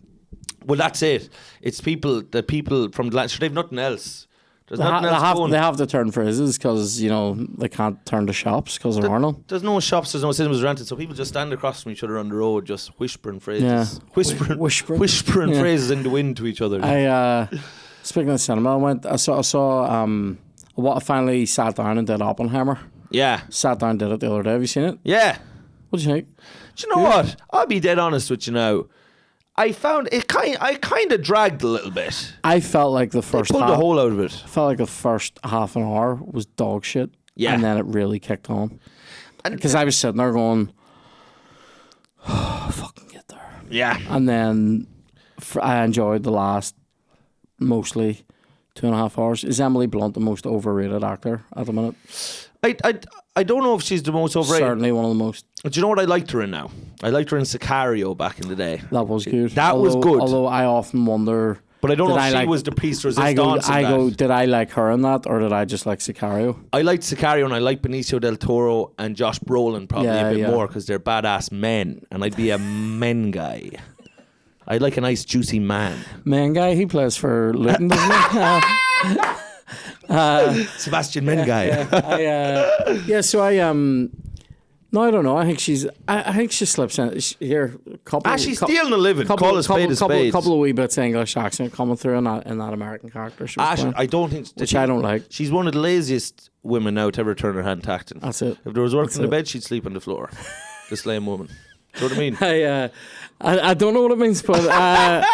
Well, that's it. It's the people from the land. Sure, they've nothing else. There's They nothing else going. they have to turn phrases because, you know, they can't turn to shops because there are none. There's no shops, there's no cinemas rented, so people just stand across from each other on the road just whispering phrases. Yeah. Whispering phrases in the wind to each other. Speaking of cinema, I finally sat down and did Oppenheimer. Yeah. Sat down and did it the other day. Have you seen it? Yeah. What do you think? Do you know what? I'll be dead honest with you now. I found it I kind of dragged a little bit. I felt like the first pulled the whole out of it. I felt like the first half an hour was dog shit. Yeah. And then it really kicked on. Because I was sitting there going, fucking get there. Yeah. And then I enjoyed the last mostly 2.5 hours. Is Emily Blunt the most overrated actor at the minute? I don't know if she's the most overrated. Certainly one of the most. Do you know what I liked her in now? I liked her in Sicario back in the day. That was good. That was good. Although I often wonder... But I don't know if she was the piece resistance. I go, did I like her in that, or did I just like Sicario? I liked Sicario, and I like Benicio del Toro and Josh Brolin probably a bit more because they're badass men, and I'd be a men guy. I like a nice juicy man. Man guy, he plays for Luton, doesn't he? Sebastian Mengai. So no, I don't know. I think I think she slips in here. She's stealing a living. Call a spade a spade. Couple of wee bits of English accent coming through in that American character. I don't think, which I don't like. She's one of the laziest women now to ever turn her hand to acting. That's it. If there was work in the bed, she'd sleep on the floor. This lame woman. Do you know what I mean? I don't know what it means, but I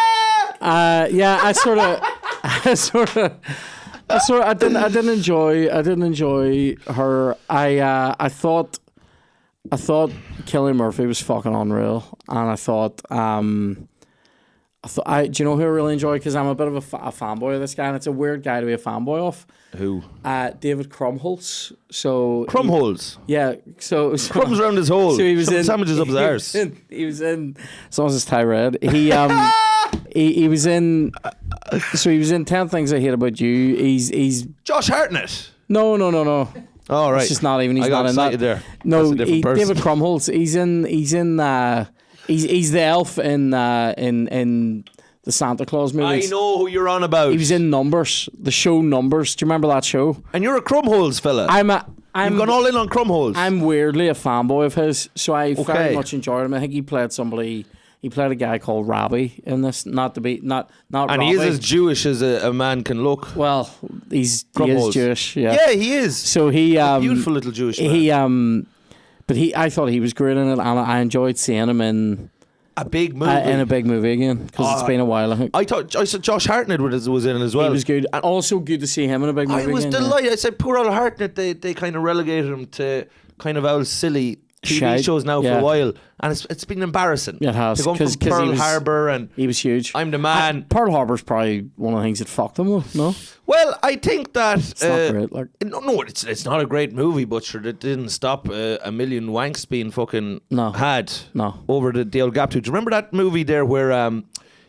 didn't enjoy her. I thought Cillian Murphy was fucking unreal, and I thought do you know who I really enjoy? Because I'm a bit of a fanboy of this guy, and it's a weird guy to be a fanboy of. Who? David Krumholtz. So Crumholes. So crumbs around his hole. So he was in sandwiches up his arse. He was in. As long as it's tie red. He was in. So he was in 10 Things I Hate About You. He's Josh Hartnett. No. All right. It's just not even. He's I got not in that. there. No, That's a different person. David Krumholtz. He's the elf in the Santa Claus movies. I know who you're on about. He was in Numbers, the show Numbers. Do you remember that show? And you're a Crumholes fella. You've gone all in on Crumholes. I'm weirdly a fanboy of his, so I very much enjoyed him. I think he played somebody. He played a guy called Robbie in this. Not and Robbie. he is as Jewish as a man can look. Well, he is Jewish. Yeah, he is. So he beautiful little Jewish man. I thought he was great in it, and I enjoyed seeing him in a big movie. In a big movie again, because it's been a while. I said Josh Hartnett was in it as well. He was good, and also good to see him in a big movie. I was again, delighted. I said poor old Hartnett. They kind of relegated him to kind of old silly TV shows now for a while, and it's been embarrassing. It has, to go from Pearl Harbor, and he was huge. I'm the man. Pearl Harbor's probably one of the things that fucked him, though. No. Well, I think that it's not great. No, it's not a great movie, but sure, it didn't stop a million wanks being fucking had over the old gap tooth. Do you remember that movie there where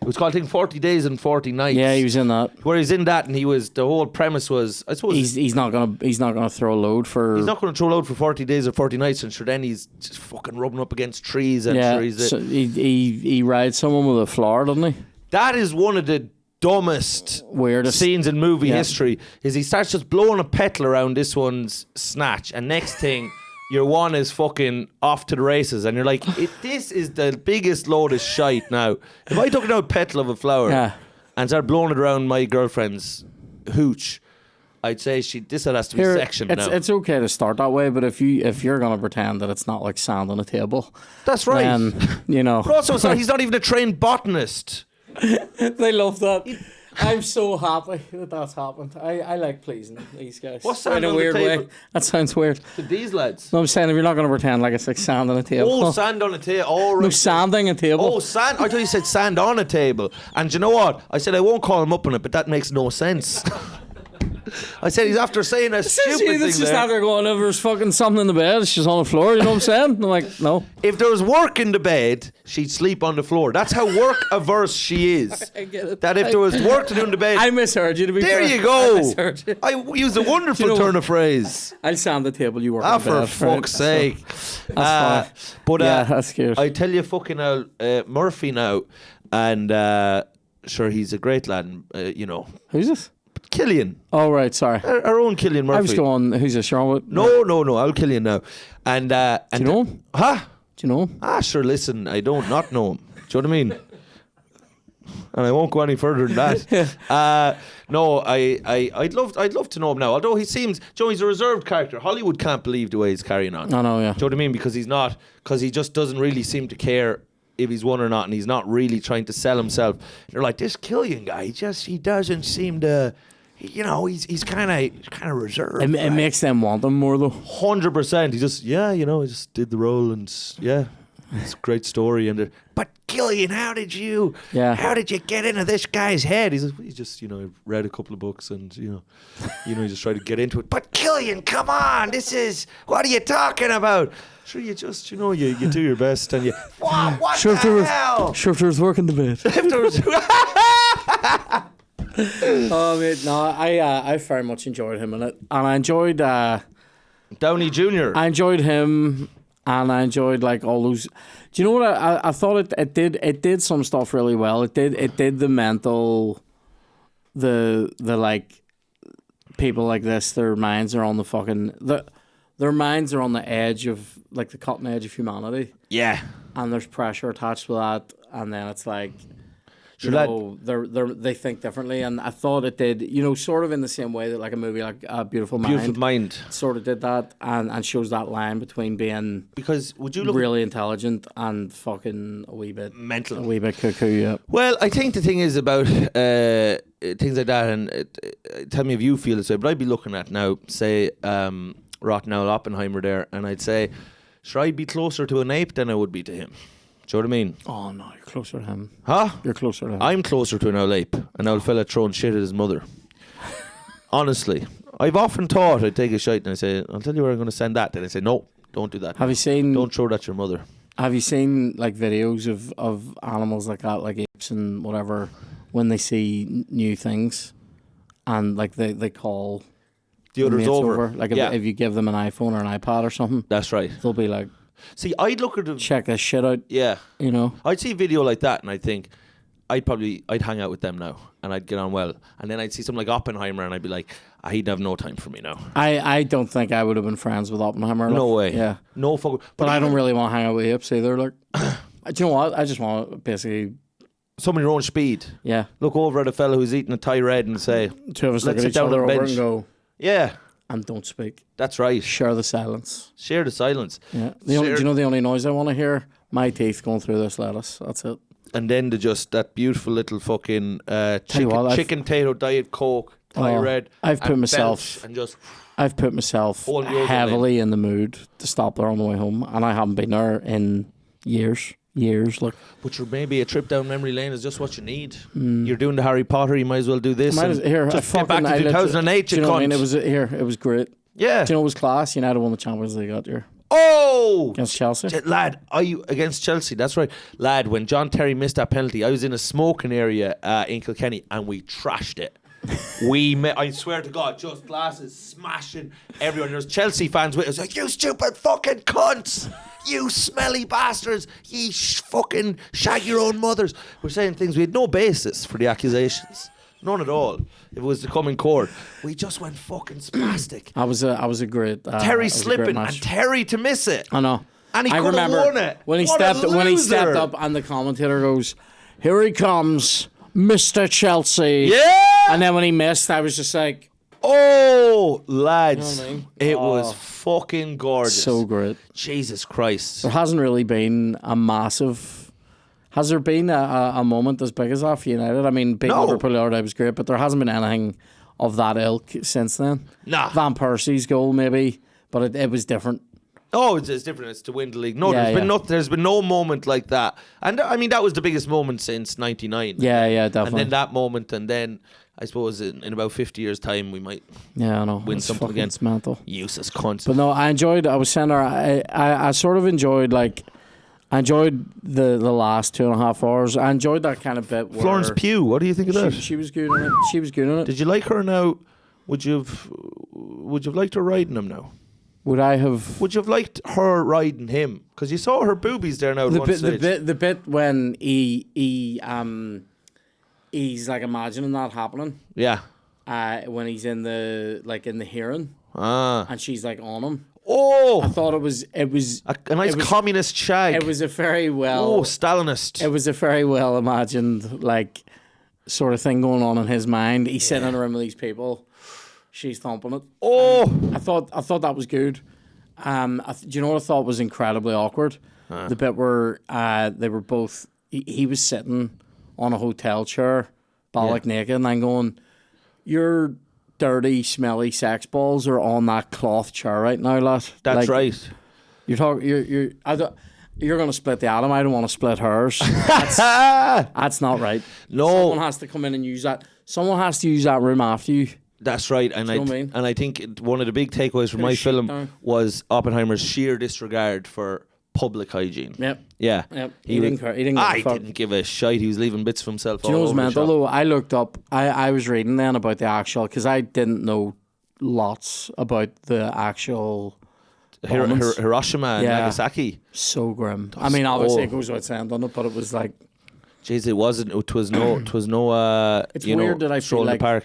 it was called, I think, 40 Days and 40 Nights? Yeah, he was in that. Where he's in that, and the whole premise was, I suppose, he's not gonna throw a load for. He's not going to throw a load for 40 days or 40 nights, and sure, then he's just fucking rubbing up against trees, and he rides someone with a flower, doesn't he? That is one of the weirdest scenes in movie history. Is he starts just blowing a petal around this one's snatch, and next thing. Your one is fucking off to the races, and you're like, this is the biggest load of shite now. If I took a petal of a flower and started blowing it around my girlfriend's hooch, I'd say this has to be sectioned now. It's okay to start that way, but if you're gonna pretend that it's not like sand on a table, that's right. Then, you know. But also, he's not even a trained botanist. They love that. I'm so happy that that's happened. I like pleasing these guys. What's sand in a on weird the table? way. That sounds weird. To these lads. No, I'm saying if you're not going to pretend like it's like sand on a table. Oh, sand on a table. Oh, right. No, sanding a table. Oh, sand. I thought you said sand on a table. And you know what? I said I won't call him up on it, but that makes no sense. I said he's after saying a stupid thing just there. after going, if there's fucking something in the bed, it's just on the floor, you know what I'm saying? I'm like, no. If there was work in the bed, she'd sleep on the floor. That's how work averse she is. I get it. That if there was work to do in the bed... I misheard you, to be there fair. You go. I misheard you. I used a wonderful turn of phrase. I'll sand the table, you work on the for bed. fuck's sake. That's fine. But that's cute. I tell you fucking Murphy now, and sure, he's a great lad, you know. Who's this? Cillian. Oh, right, sorry. Our own Cillian Murphy. I was going, who's this, Sean? No, I'll Cillian now. And do you know him? Huh? Do you know him? Sure, listen, I don't not know him. Do you know what I mean? And I won't go any further than that. No, I'd love to know him now. Although he seems, Joe, he's a reserved character. Hollywood can't believe the way he's carrying on. I know, yeah. Do you know what I mean? Because he just doesn't really seem to care if he's won or not, and he's not really trying to sell himself. They're like, this Cillian guy, he doesn't seem to, you know, he's kind of reserved. It makes them want him more though. 100%. He just, I just did the role, and it's a great story. And but Cillian, how did you get into this guy's head? He's just, read a couple of books, and he just tried to get into it. But Cillian, come on, what are you talking about? Sure, you just, you do your best, and you, what sure the hell? Sure, if there's work in the bed. Oh, mate, no, I very much enjoyed him in it, and I enjoyed Downey Jr. I enjoyed him, And I enjoyed like all those. Do you know what I thought it did some stuff really well. It did the mental, the like people like this. Their minds are on the fucking their minds are on the edge of like the cutting edge of humanity. Yeah. And there's pressure attached to that, and then it's like. Sure, They think differently, and I thought it did, sort of in the same way that like a movie like A Beautiful Mind sort of did that, and shows that line between being because would you look really intelligent and fucking a wee bit mental, a wee bit cuckoo. Yeah. Well, I think the thing is about things like that, and tell me if you feel this way. But I'd be looking at now, say, rotten owl Oppenheimer there, and I'd say, should I be closer to an ape than I would be to him? Do you know what I mean? Oh no, you're closer to him. Huh? You're closer to him. I'm closer to an owl ape, an old fella throwing shit at his mother. Honestly, I've often thought I'd take a shite and I say, I'll tell you where I'm going to send that. And I say, no, don't do that. Have you seen? Don't throw that at your mother. Have you seen like videos of animals like that, like apes and whatever, when they see new things, and like they call the others over. Like if you give them an iPhone or an iPad or something, that's right. They'll be like, see, I'd look at them. Check this shit out. Yeah. I'd see a video like that and I'd think, I'd hang out with them now and I'd get on well. And then I'd see something like Oppenheimer and I'd be like, he'd have no time for me now. I don't think I would have been friends with Oppenheimer. No way. Yeah. No fuck. But I don't really want to hang out with apes either. Like, do you know what? I just want to basically... Some of your own speed. Yeah. Look over at a fella who's eating a Thai red and say... Two of us look at each other over and go... Yeah. And don't speak. That's right. Share the silence. Share the silence. Yeah. Do you know the only noise I want to hear? My teeth going through this lettuce. That's it. And then that beautiful little fucking chicken potato Diet Coke, Thai red. I've put myself heavily in the mood to stop there on the way home, and I haven't been there in years. Look, but maybe a trip down memory lane is just what you need. You're doing the Harry Potter, you might as well do this. Just get back to 2008. You know what I mean? It was great. Yeah. Do you know it was class? United won the Champions League that year. Oh! Against Chelsea? Lad, against Chelsea, that's right. Lad, when John Terry missed that penalty, I was in a smoking area in Kilkenny and we trashed it. I swear to God, just glasses smashing everyone. There's Chelsea fans with us like, you stupid fucking cunts! You smelly bastards! You fucking shag your own mothers! We're saying things we had no basis for the accusations. None at all. If it was to come in court, we just went fucking spastic. I was a great Terry slipping and Terry to miss it. I know. And he could have won it. When he stepped up and the commentator goes, "Here he comes, Mr. Chelsea." Yeah. And then when he missed, I was just like, "Oh, lads, you know what I mean? It was fucking gorgeous." So great. Jesus Christ. There hasn't really been a massive. Has there been a moment as big as that for United? I mean, big Liverpool the other day was great, but there hasn't been anything of that ilk since then. Nah. Van Persie's goal maybe, but it was different. Oh, it's different. It's to win the league. No, there's been no moment like that. And I mean, that was the biggest moment since '99. Yeah, definitely. And then that moment, and then I suppose in about 50 years' time, we might win something again. It's mental. Useless cunts. But no, I was saying I sort of enjoyed I enjoyed the last 2.5 hours. I enjoyed that kind of bit. Where Florence Pugh, what do you think of that? She was good in it. She was good in it. Did you like her now? Would you have liked her riding him now? Would I have? Would you have liked her riding him? Because you saw her boobies there now. The bit when he's like imagining that happening. Yeah. When he's in the hearing. And she's like on him. Oh, I thought it was a nice communist shag. It was a very well Stalinist. It was a very well imagined sort of thing going on in his mind. He's sitting in a room with these people. She's thumping it. Oh, I thought that was good. Do you know what I thought was incredibly awkward? The bit where they were both. He was sitting on a hotel chair, bollock naked, and I'm going, "You're dirty, smelly sex balls are on that cloth chair right now, lad." That's right. You're talking. You're going to split the atom. I don't want to split hers. That's not right. No, someone has to come in and use that. Someone has to use that room after you. That's right, and I think one of the big takeaways from my film was Oppenheimer's sheer disregard for public hygiene. Yep. Yeah. Yep. He didn't give a shite. He was leaving bits of himself. Do you know what's mental though? I looked up. I was reading then about the actual, because I didn't know lots about the actual bombings. Hiroshima and Yeah. Nagasaki. So grim. I mean, obviously it goes without saying, doesn't it? But it was like, Jeez, it wasn't. It was no. It's you weird know, that I feel stroll in like- the park.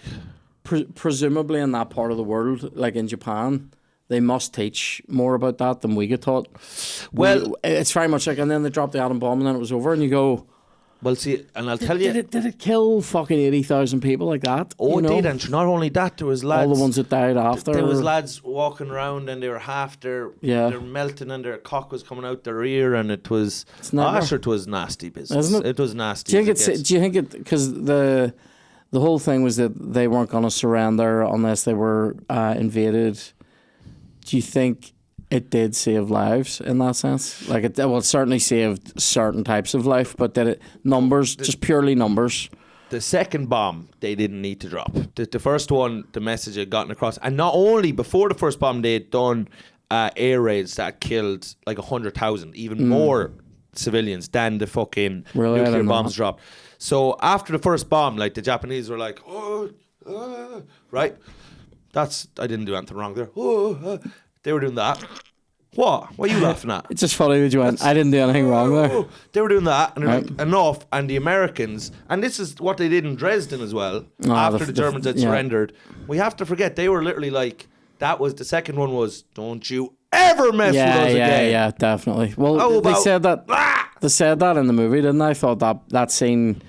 presumably in that part of the world, like in Japan, they must teach more about that than we get taught. Well- it's very much like, and then they dropped the atom bomb and then it was over, and you go, Well, see, and I'll tell you. did it kill fucking 80,000 people like that? Oh, you it know? did, and not only that, there was lads. All the ones that died after. There was lads walking around, and they were they're melting, and their cock was coming out their ear, and it was. never- It was nasty business. Isn't it? It was nasty. Do you think it? Because the whole thing was that they weren't going to surrender unless they were invaded. Do you think it did save lives in that sense? Like it certainly saved certain types of life, but did it just purely numbers? The second bomb they didn't need to drop. The first one, the message had gotten across, and not only before the first bomb, they had done air raids that killed like 100,000, even more civilians than the fucking Really? I nuclear didn't know bombs that. dropped. So after the first bomb, like the Japanese were like, right? I didn't do anything wrong there. They were doing that. What are you laughing at? It's just funny that you went, I didn't do anything wrong there. They were doing that, and they're Right. like, enough. And the Americans, and this is what they did in Dresden as well, after the Germans had surrendered. We have to forget, they were literally like, that was the second one was, don't you ever mess with us again. Yeah, definitely. Well, How they about- said that. They said that in the movie, didn't they? I thought that scene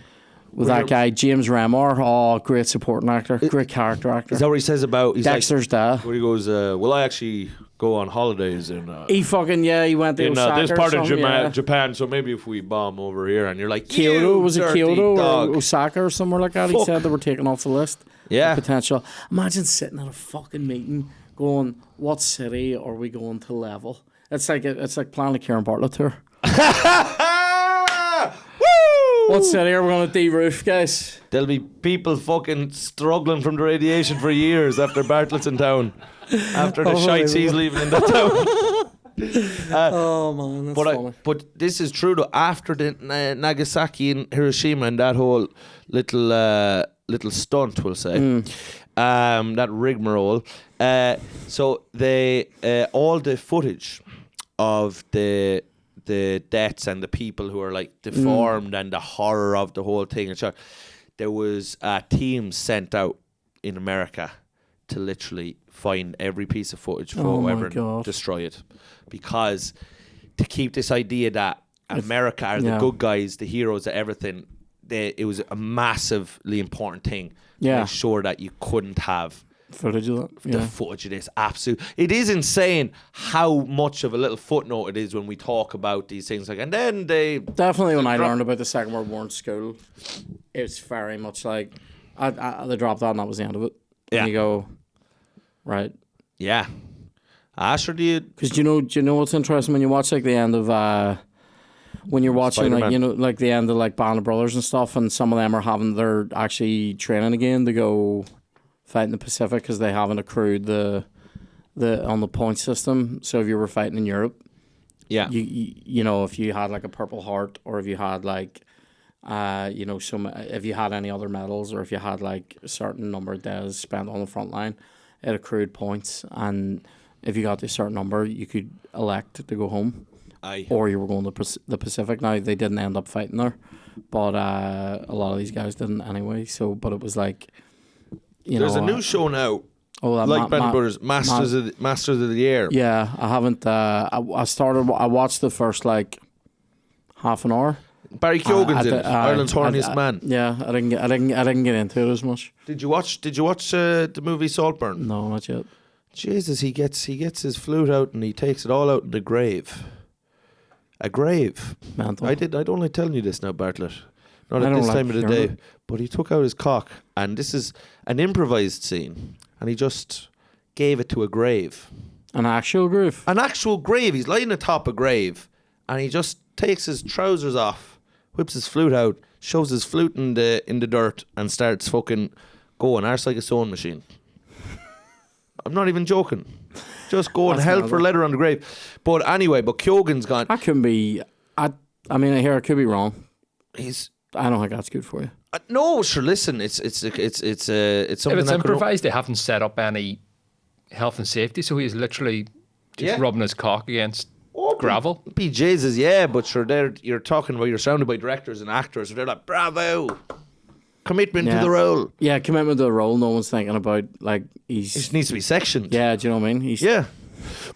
with that guy James Remar, great supporting actor, great character actor. Is that what he says about, he's Dexter's dad. like, where he goes, will I actually go on holidays in He went to Osaka this or part of something, yeah. Japan, so maybe if we bomb over here, and you're like, Kyoto, "You was it dirty Kyoto dog." or Osaka or somewhere like that? He Fuck. said they were taken off the list. Yeah. Potential. Imagine sitting at a fucking meeting going, what city are we going to level? It's like planning a Kieran Bartlett tour. Woo! What city are we going to de-roof, guys? There'll be people fucking struggling from the radiation for years after Bartlett's in town. After the shites he's leaving in that town. Oh man, that's funny. But this is true though. After the Nagasaki and Hiroshima and that whole little stunt, we'll say, that rigmarole. So they all the footage of the deaths and the people who are like deformed and the horror of the whole thing. And there was teams sent out in America to literally find every piece of footage for Oh my whoever God. and destroy it, because to keep this idea that America are the yeah. good guys, the heroes of everything, it was a massively important thing to Yeah. make sure that you couldn't have Footage of that. the Yeah. footage of this. It is insane how much of a little footnote it is when we talk about these things. Like, and then they Definitely when I learned about the Second World War in school, it's very much like they dropped that and that was the end of it. Yeah. And you go, right. yeah. Sure did. Because do you know what's interesting when you watch like the end of when you're watching Spider-Man. like, you know, like the end of like Band of Brothers and stuff, and some of them are they're actually training again to go fight in the Pacific because they haven't accrued the on the point system. So if you were fighting in Europe, Yeah. you know, if you had like a Purple Heart, or if you had like you know, if you had any other medals, or if you had like a certain number of days spent on the front line, it accrued points, and if you got to a certain number, you could elect to go home. Aye. Or you were going to the Pacific. Now, they didn't end up fighting there, but a lot of these guys didn't anyway. So, but it was like, you There's know, a new show now, that like Band of Brothers, Masters of the Air. Yeah, I haven't. I watched the first like half an hour. Barry Keoghan's in it, Ireland's horniest man. Yeah, I didn't get into it as much. Did you watch the movie Saltburn? No, not yet. Jesus, he gets his flute out and he takes it all out in the grave. A grave. Mental. I'd only telling you this now, Bartlett. Not I at don't this like time of the hearing day. it. But he took out his cock, and this is an improvised scene, and he just gave it to a grave. An actual groove. An actual grave. He's lying atop a grave, and he just takes his trousers off, whips his flute out, shoves his flute in the dirt, and starts fucking going arse like a sewing machine. I'm not even joking. Just going That's hell mad, for though. leather on the grave. But anyway, Keoghan's gone. That couldn't be. I mean, I hear I could be wrong. He's I don't think that's good for you. no, sure. Listen, it's something. If it's that could- improvised, they haven't set up any health and safety, so he's literally just rubbing his cock against gravel. Be Jesus, yeah, but sure, you're talking about, you're surrounded by directors and actors, and they're like, bravo, commitment to the role. Yeah, commitment to the role. No one's thinking about, like, He just needs to be sectioned. Yeah, do you know what I mean? Yeah.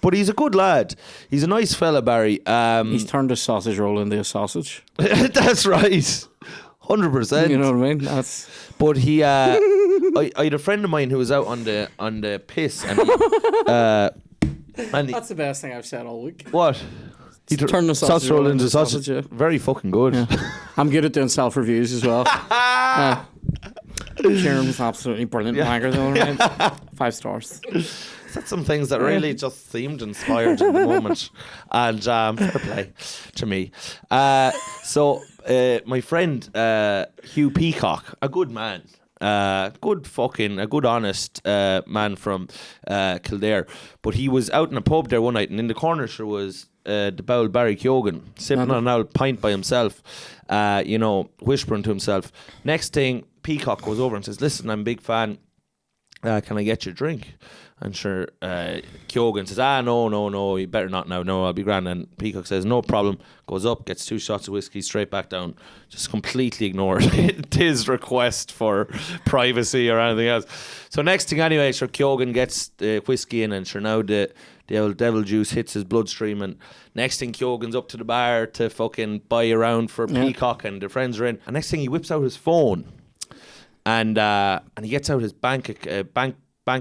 But he's a good lad. He's a nice fella, Barry. He's turned a sausage roll into a sausage. That's right. 100%. You know what I mean? But he, I had a friend of mine who was out on the piss, and That's the best thing I've said all week. What? He turned the sausage roll into sausage. Yeah. Very fucking good. Yeah. I'm good at doing self-reviews as well. Kieran's absolutely brilliant. Yeah. 5 stars. That's some things that really just seemed inspired in the moment. And fair play to me. So my friend Hugh Peacock, a good man, a good honest man from Kildare, but he was out in a pub there one night, and in the corner there was the bowl Barry Keoghan sipping on an old pint by himself, whispering to himself. Next thing, Peacock goes over and says, "Listen, I'm a big fan. Can I get you a drink?" And sure, Keoghan says, no, you better not now. No, I'll be grand. And Peacock says, no problem. Goes up, gets 2 shots of whiskey, straight back down. Just completely ignored his request for privacy or anything else. So next thing anyway, sure, Keoghan gets the whiskey in, and sure, now the old devil juice hits his bloodstream. And next thing, Keoghan's up to the bar to fucking buy a round for Peacock, and the friends are in. And next thing, he whips out his phone. And he gets out his bank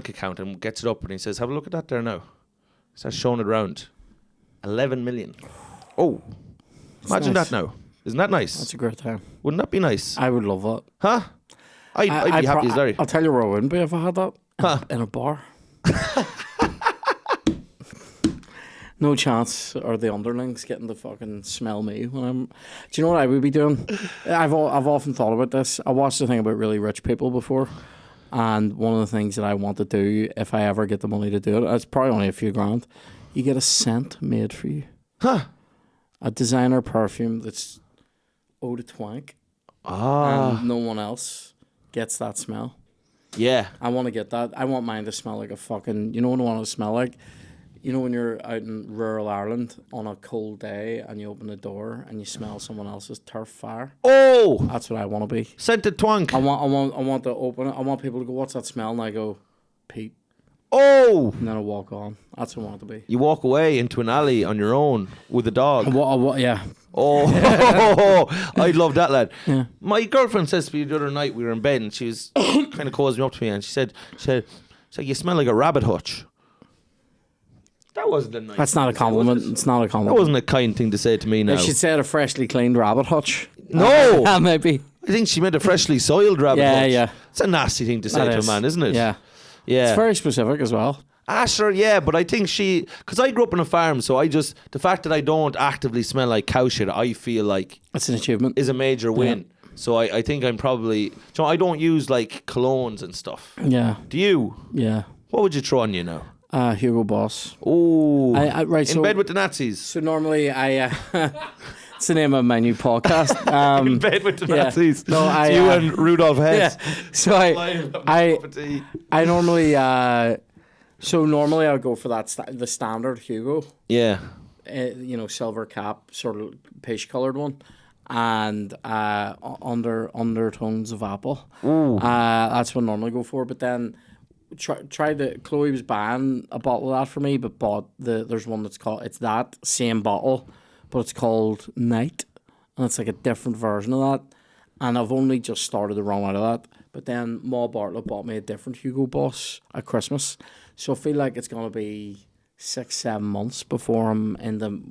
account and gets it up, and he says, "Have a look at that there now." He starts showing it around. 11 million. Oh, imagine nice. that now. Isn't that nice? That's a great time. Wouldn't that be nice? I would love that. Huh? I'd be happy as Larry. I'll tell you where I wouldn't be if I had that. Huh? In a bar. No chance are the underlings getting to fucking smell me when I'm... Do you know what I would be doing? I've often thought about this. I watched the thing about really rich people before, and one of the things that I want to do, if I ever get the money to do it, it's probably only a few grand, you get a scent made for you. Huh? A designer perfume that's eau de twank. And no one else gets that smell. Yeah. I want to get that. I want mine to smell like a fucking... You know what I want it to smell like? You know when you're out in rural Ireland on a cold day and you open the door and you smell someone else's turf fire? Oh! That's what I want to be. Scented twank. I want to open it. I want people to go, "What's that smell?" And I go, "Pete." Oh! And then I walk on. That's what I want it to be. You walk away into an alley on your own with a dog. Yeah. Oh, I'd love that, lad. Yeah. My girlfriend says to me the other night, we were in bed, and she was kind of cozying up to me, and she said, "You smell like a rabbit hutch." That wasn't a nice. That's not a compliment. It's not a That compliment. wasn't a kind thing to say to me now. If she said a freshly cleaned rabbit hutch. No! Maybe. I think she meant a freshly soiled rabbit hutch. Yeah. It's a nasty thing to say to a man, isn't it? Yeah. Yeah. It's very specific as well. Sure, yeah, but I think because I grew up on a farm, so the fact that I don't actively smell like cow shit, I feel like It's an achievement. is a major win. So I think I'm probably, I don't use like colognes and stuff. Yeah. Do you? Yeah. What would you throw on you now? Hugo Boss. Oh, right. In bed with the Nazis. So normally it's the name of my new podcast. In bed with the Nazis. No, it's you and Rudolph Hess. Yeah. So I normally normally I would go for the standard Hugo. Yeah. Silver cap, sort of peach coloured one, and undertones of apple. That's what I normally go for. But then Chloe was buying a bottle of that for me, but there's one it's that same bottle, but it's called Night, and it's like a different version of that. And I've only just started to run out of that. But then Ma Bartlett bought me a different Hugo Boss at Christmas, so I feel like it's gonna be 6-7 months before I'm into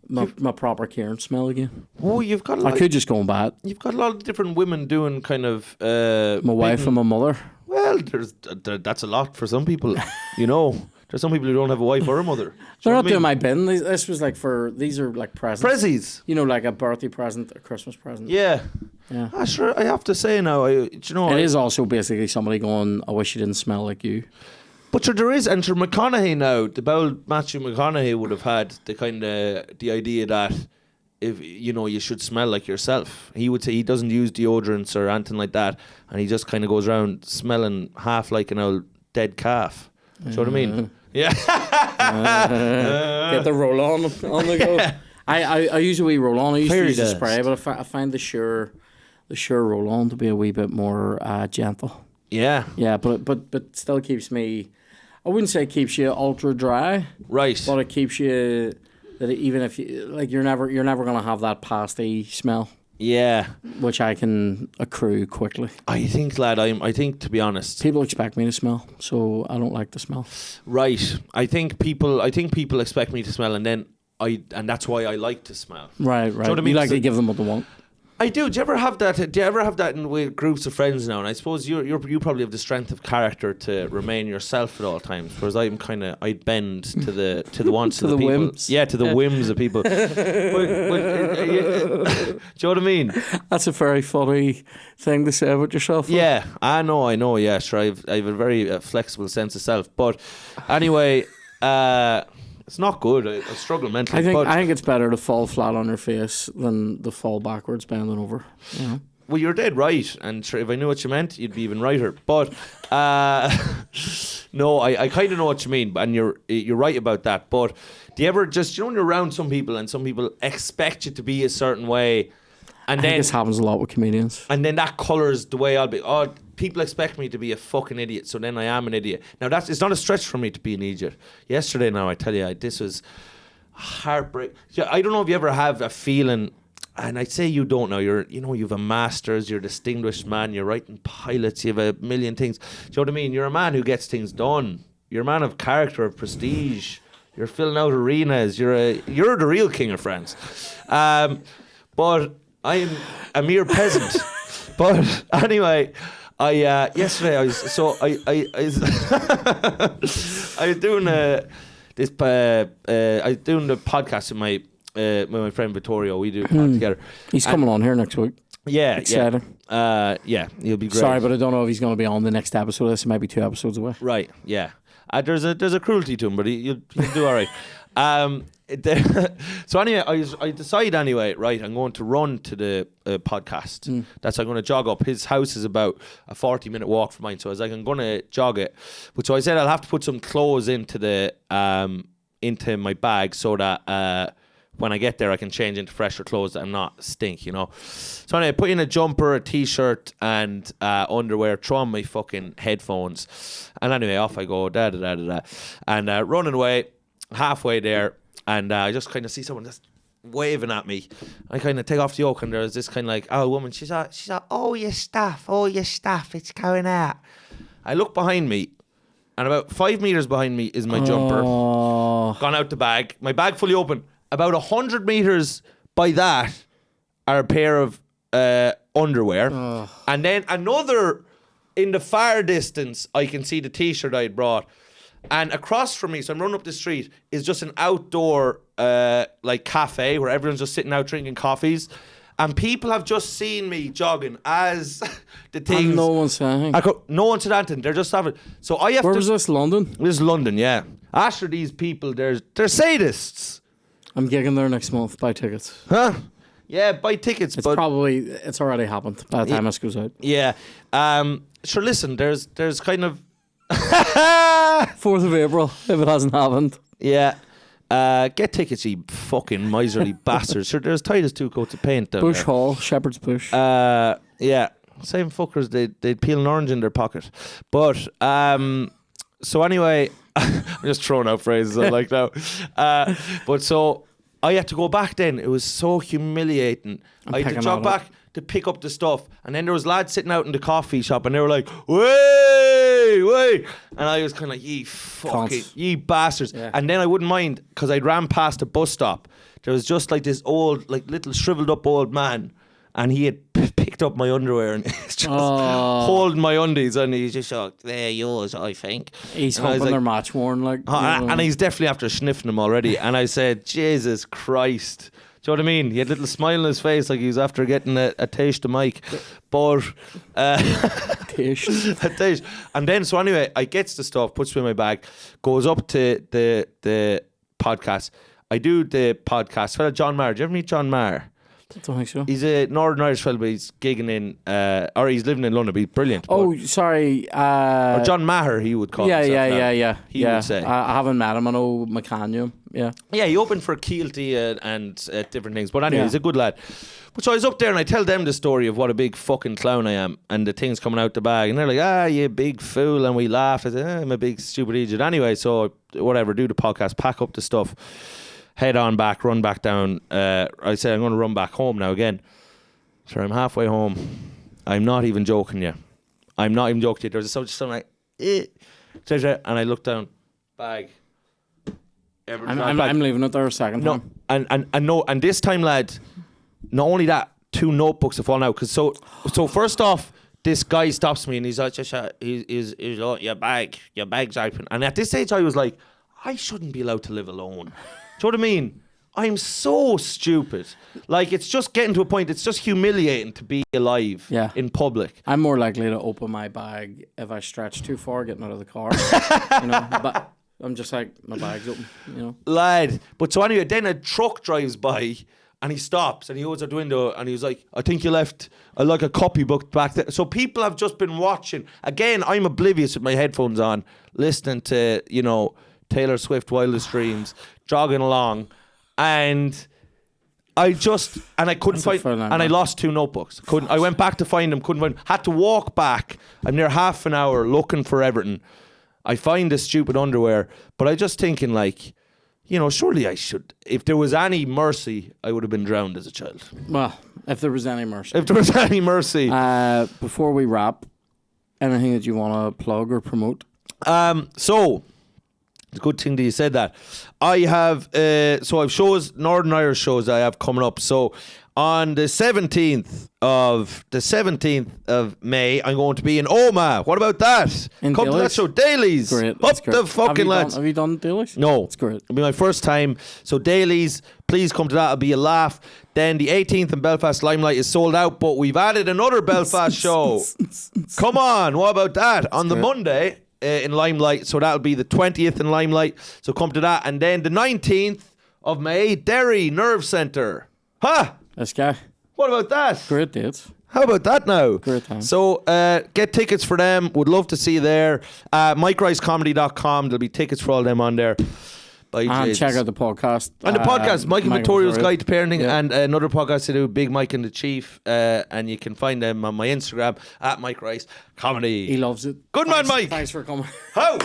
my proper Kieran smell again. Oh, you've got. I could just go and buy it. You've got a lot of different women doing kind of. My wife and my mother. Well, that's a lot for some people. There's some people who don't have a wife or a mother. They're not doing my bin. This was like these are like presents. Prezzies. Like a birthday present, a Christmas present. Yeah. Yeah. Sure. I have to say now, It is also basically somebody going, "I wish you didn't smell like you." But sure, there is, and sure, McConaughey now, the bold Matthew McConaughey would have had the idea that if you should smell like yourself. He would say he doesn't use deodorants or anything like that, and he just kind of goes around smelling half like an old dead calf. Do you know what I mean? Yeah. Get the roll on the go. I use a wee roll on. I used Fairy to use a dust. spray, but I find the sure roll on to be a wee bit more gentle. Yeah. Yeah, but still keeps me. I wouldn't say it keeps you ultra dry, Right. but it keeps you that even if you like, you're never gonna have that pasty smell, Yeah. which I can accrue quickly. I think, lad, I think, to be honest, People expect me to smell, so I don't like the smell. right. I think people expect me to smell, and that's why I like to smell. Right. know what I You mean? like So- to give them what they want. I do. Do you ever have that? With groups of friends now? And I suppose you probably have the strength of character to remain yourself at all times. Whereas I'd bend to the wants To of the the people. whims. Yeah, to the whims of people. Do you know what I mean? That's a very funny thing to say about yourself. Yeah, I know. Yeah, sure. I have a very flexible sense of self. But anyway, it's not good. I struggle mentally. I think it's better to fall flat on your face than to fall backwards bending over. You know? Well, you're dead right, and sure, if I knew what you meant, you'd be even righter. But no, I kind of know what you mean, and you're right about that. But do you ever just, when you're around some people and some people expect you to be a certain way, and I think this happens a lot with comedians. and then that colours the way I'll be. Oh, people expect me to be a fucking idiot, so then I am an idiot. Now it's not a stretch for me to be an idiot. Yesterday, now I tell you, this was heartbreak. Yeah, I don't know if you ever have a feeling. And I'd say you don't know. You've a master's, you're a distinguished man, you're writing pilots, you have a million things. Do you know what I mean? You're a man who gets things done. You're a man of character, of prestige. You're filling out arenas. You're the real king of France. But I'm a mere peasant. But anyway, yesterday I was doing the podcast with my friend Vittorio. We do a pod together. He's coming on here next week. Yeah, Exciting. yeah, he'll be great. Sorry, but I don't know if he's going to be on the next episode. This might be 2 episodes away. Right, yeah. There's a cruelty to him, but he'll do all right. So anyway, I decide anyway, right, I'm going to run to the podcast. That's I'm going to jog up. His house is about a 40-minute walk from mine, so I was like, I'm going to jog it. But so I said I'll have to put some clothes into my bag so that when I get there I can change into fresher clothes and not stink, So anyway, I put in a jumper, a t-shirt and underwear, throw on my fucking headphones, and anyway off I go, and running away. Halfway there, and I just kind of see someone just waving at me. I kind of take off the yoke, and there's this kind of like old woman. She's like, oh, your stuff, it's going out. I look behind me, and about 5 meters behind me is my jumper. Gone out the bag, my bag fully open. About 100 meters by that are a pair of underwear, and then another in the far distance. I can see the t-shirt I'd brought. And across from me, so I'm running up the street, is just an outdoor like cafe where everyone's just sitting out drinking coffees. And people have just seen me jogging as the things. And no one's saying. No one said anything. They're just having. So I have Where to. was this, London? This is London, yeah. After these people, they're sadists. I'm gigging there next month. Buy tickets. Huh? Yeah, buy tickets. It's but it's already happened by the time this goes out. yeah. Sure, listen, there's kind of. 4th of April, if it hasn't happened. Yeah. Get tickets, you fucking miserly bastards. Sure, there's tight as 2 coats of paint down Bush there. Hall, Shepherd's Bush. Yeah. Same fuckers, they'd peel an orange in their pocket. But, so anyway, I'm just throwing out phrases I like now. But so, I had to go back then. It was so humiliating. I had to jog back to pick up the stuff. And then there was lads sitting out in the coffee shop and they were like, wait. And I was kind of like, ye bastards. Yeah. And then I wouldn't mind because I'd ran past a bus stop. There was just like this old, like little shriveled up old man. And he had picked up my underwear and he's just holding my undies. And he's just like, they're yours, I think. He's hoping they're match worn. And he's definitely after sniffing them already. And I said, Jesus Christ. Do you know what I mean? He had a little smile on his face like he was after getting a taste of Mike. But taste. A taste. And then so anyway, I gets the stuff, puts it in my bag, goes up to the podcast. I do the podcast. Fella John Maher. Did you ever meet John Maher? I don't think so. He's a Northern Irish fella, but he's gigging in, or he's living in London, but he's brilliant. Oh, sorry. Or John Maher, he would call himself now. He would say. I haven't met him. I know Mecanium. Yeah. Yeah, he opened for Keelty and different things. But anyway, he's a good lad. But so I was up there and I tell them the story of what a big fucking clown I am and the things coming out the bag. And they're like, you big fool. And we laugh. I say, I'm a big stupid idiot. Anyway, so whatever, do the podcast, pack up the stuff, head on back, run back down. I say, I'm going to run back home now again. So I'm halfway home. I'm not even joking you. I'm not even joking you. There's something like, and I look down, bag. I'm leaving it there a second time. And this time, lad, not only that, 2 notebooks have fallen out. Cause so first off, this guy stops me and he's like, he's your bag's open. And at this stage, I was like, I shouldn't be allowed to live alone. Do you know what I mean? I'm so stupid. Like, it's just getting to a point, it's just humiliating to be alive in public. I'm more likely to open my bag if I stretch too far getting out of the car. But I'm just like, my bag's open, Lad. But so anyway, then a truck drives by and he stops and he opens the window and he was like, I think you left like a copybook back there. So people have just been watching. Again, I'm oblivious with my headphones on, listening to, Taylor Swift, Wildest Dreams, jogging along. And I couldn't find, and I lost 2 notebooks. I went back to find them, couldn't find them. Had to walk back. I'm near half an hour looking for everything. I find this stupid underwear, but I just thinking like, surely I should. If there was any mercy, I would have been drowned as a child. Well, if there was any mercy. Before we wrap, anything that you want to plug or promote? So, it's a good thing that you said that. I have, I've shows, Northern Irish shows I have coming up. So on the 17th of May, I'm going to be in Omagh. What about that? Come to that show. Dailies. Great. Up the fucking lads. Have you done Dailies? No. It's great. It'll be my first time. So Dailies, please come to that. It'll be a laugh. Then the 18th in Belfast Limelight is sold out, but we've added another Belfast show. Come on. What about that? On the Monday in Limelight. So that'll be the 20th in Limelight. So come to that. And then the 19th of May, Derry Nerve Centre. Huh? This guy. What about that? Great dates. How about that now? Great time. So get tickets for them. Would love to see you there. MikeRiceComedy.com. There'll be tickets for all them on there. And check out the podcast. And the podcast, Mike and Victoria's Guide to Parenting, Yeah. and another podcast to do, Big Mike and the Chief. And you can find them on my Instagram at Mike Rice Comedy. He loves it. Good man, Mike. Thanks for coming. How?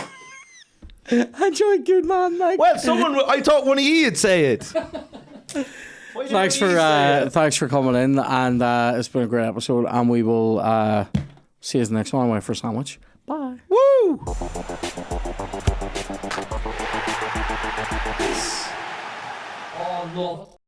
Enjoy good man, Mike. Well, I thought one of you would say it. Thanks for coming in, and it's been a great episode, and we will see you in the next one. I'm waiting for a sandwich. Bye. Woo! Oh, no.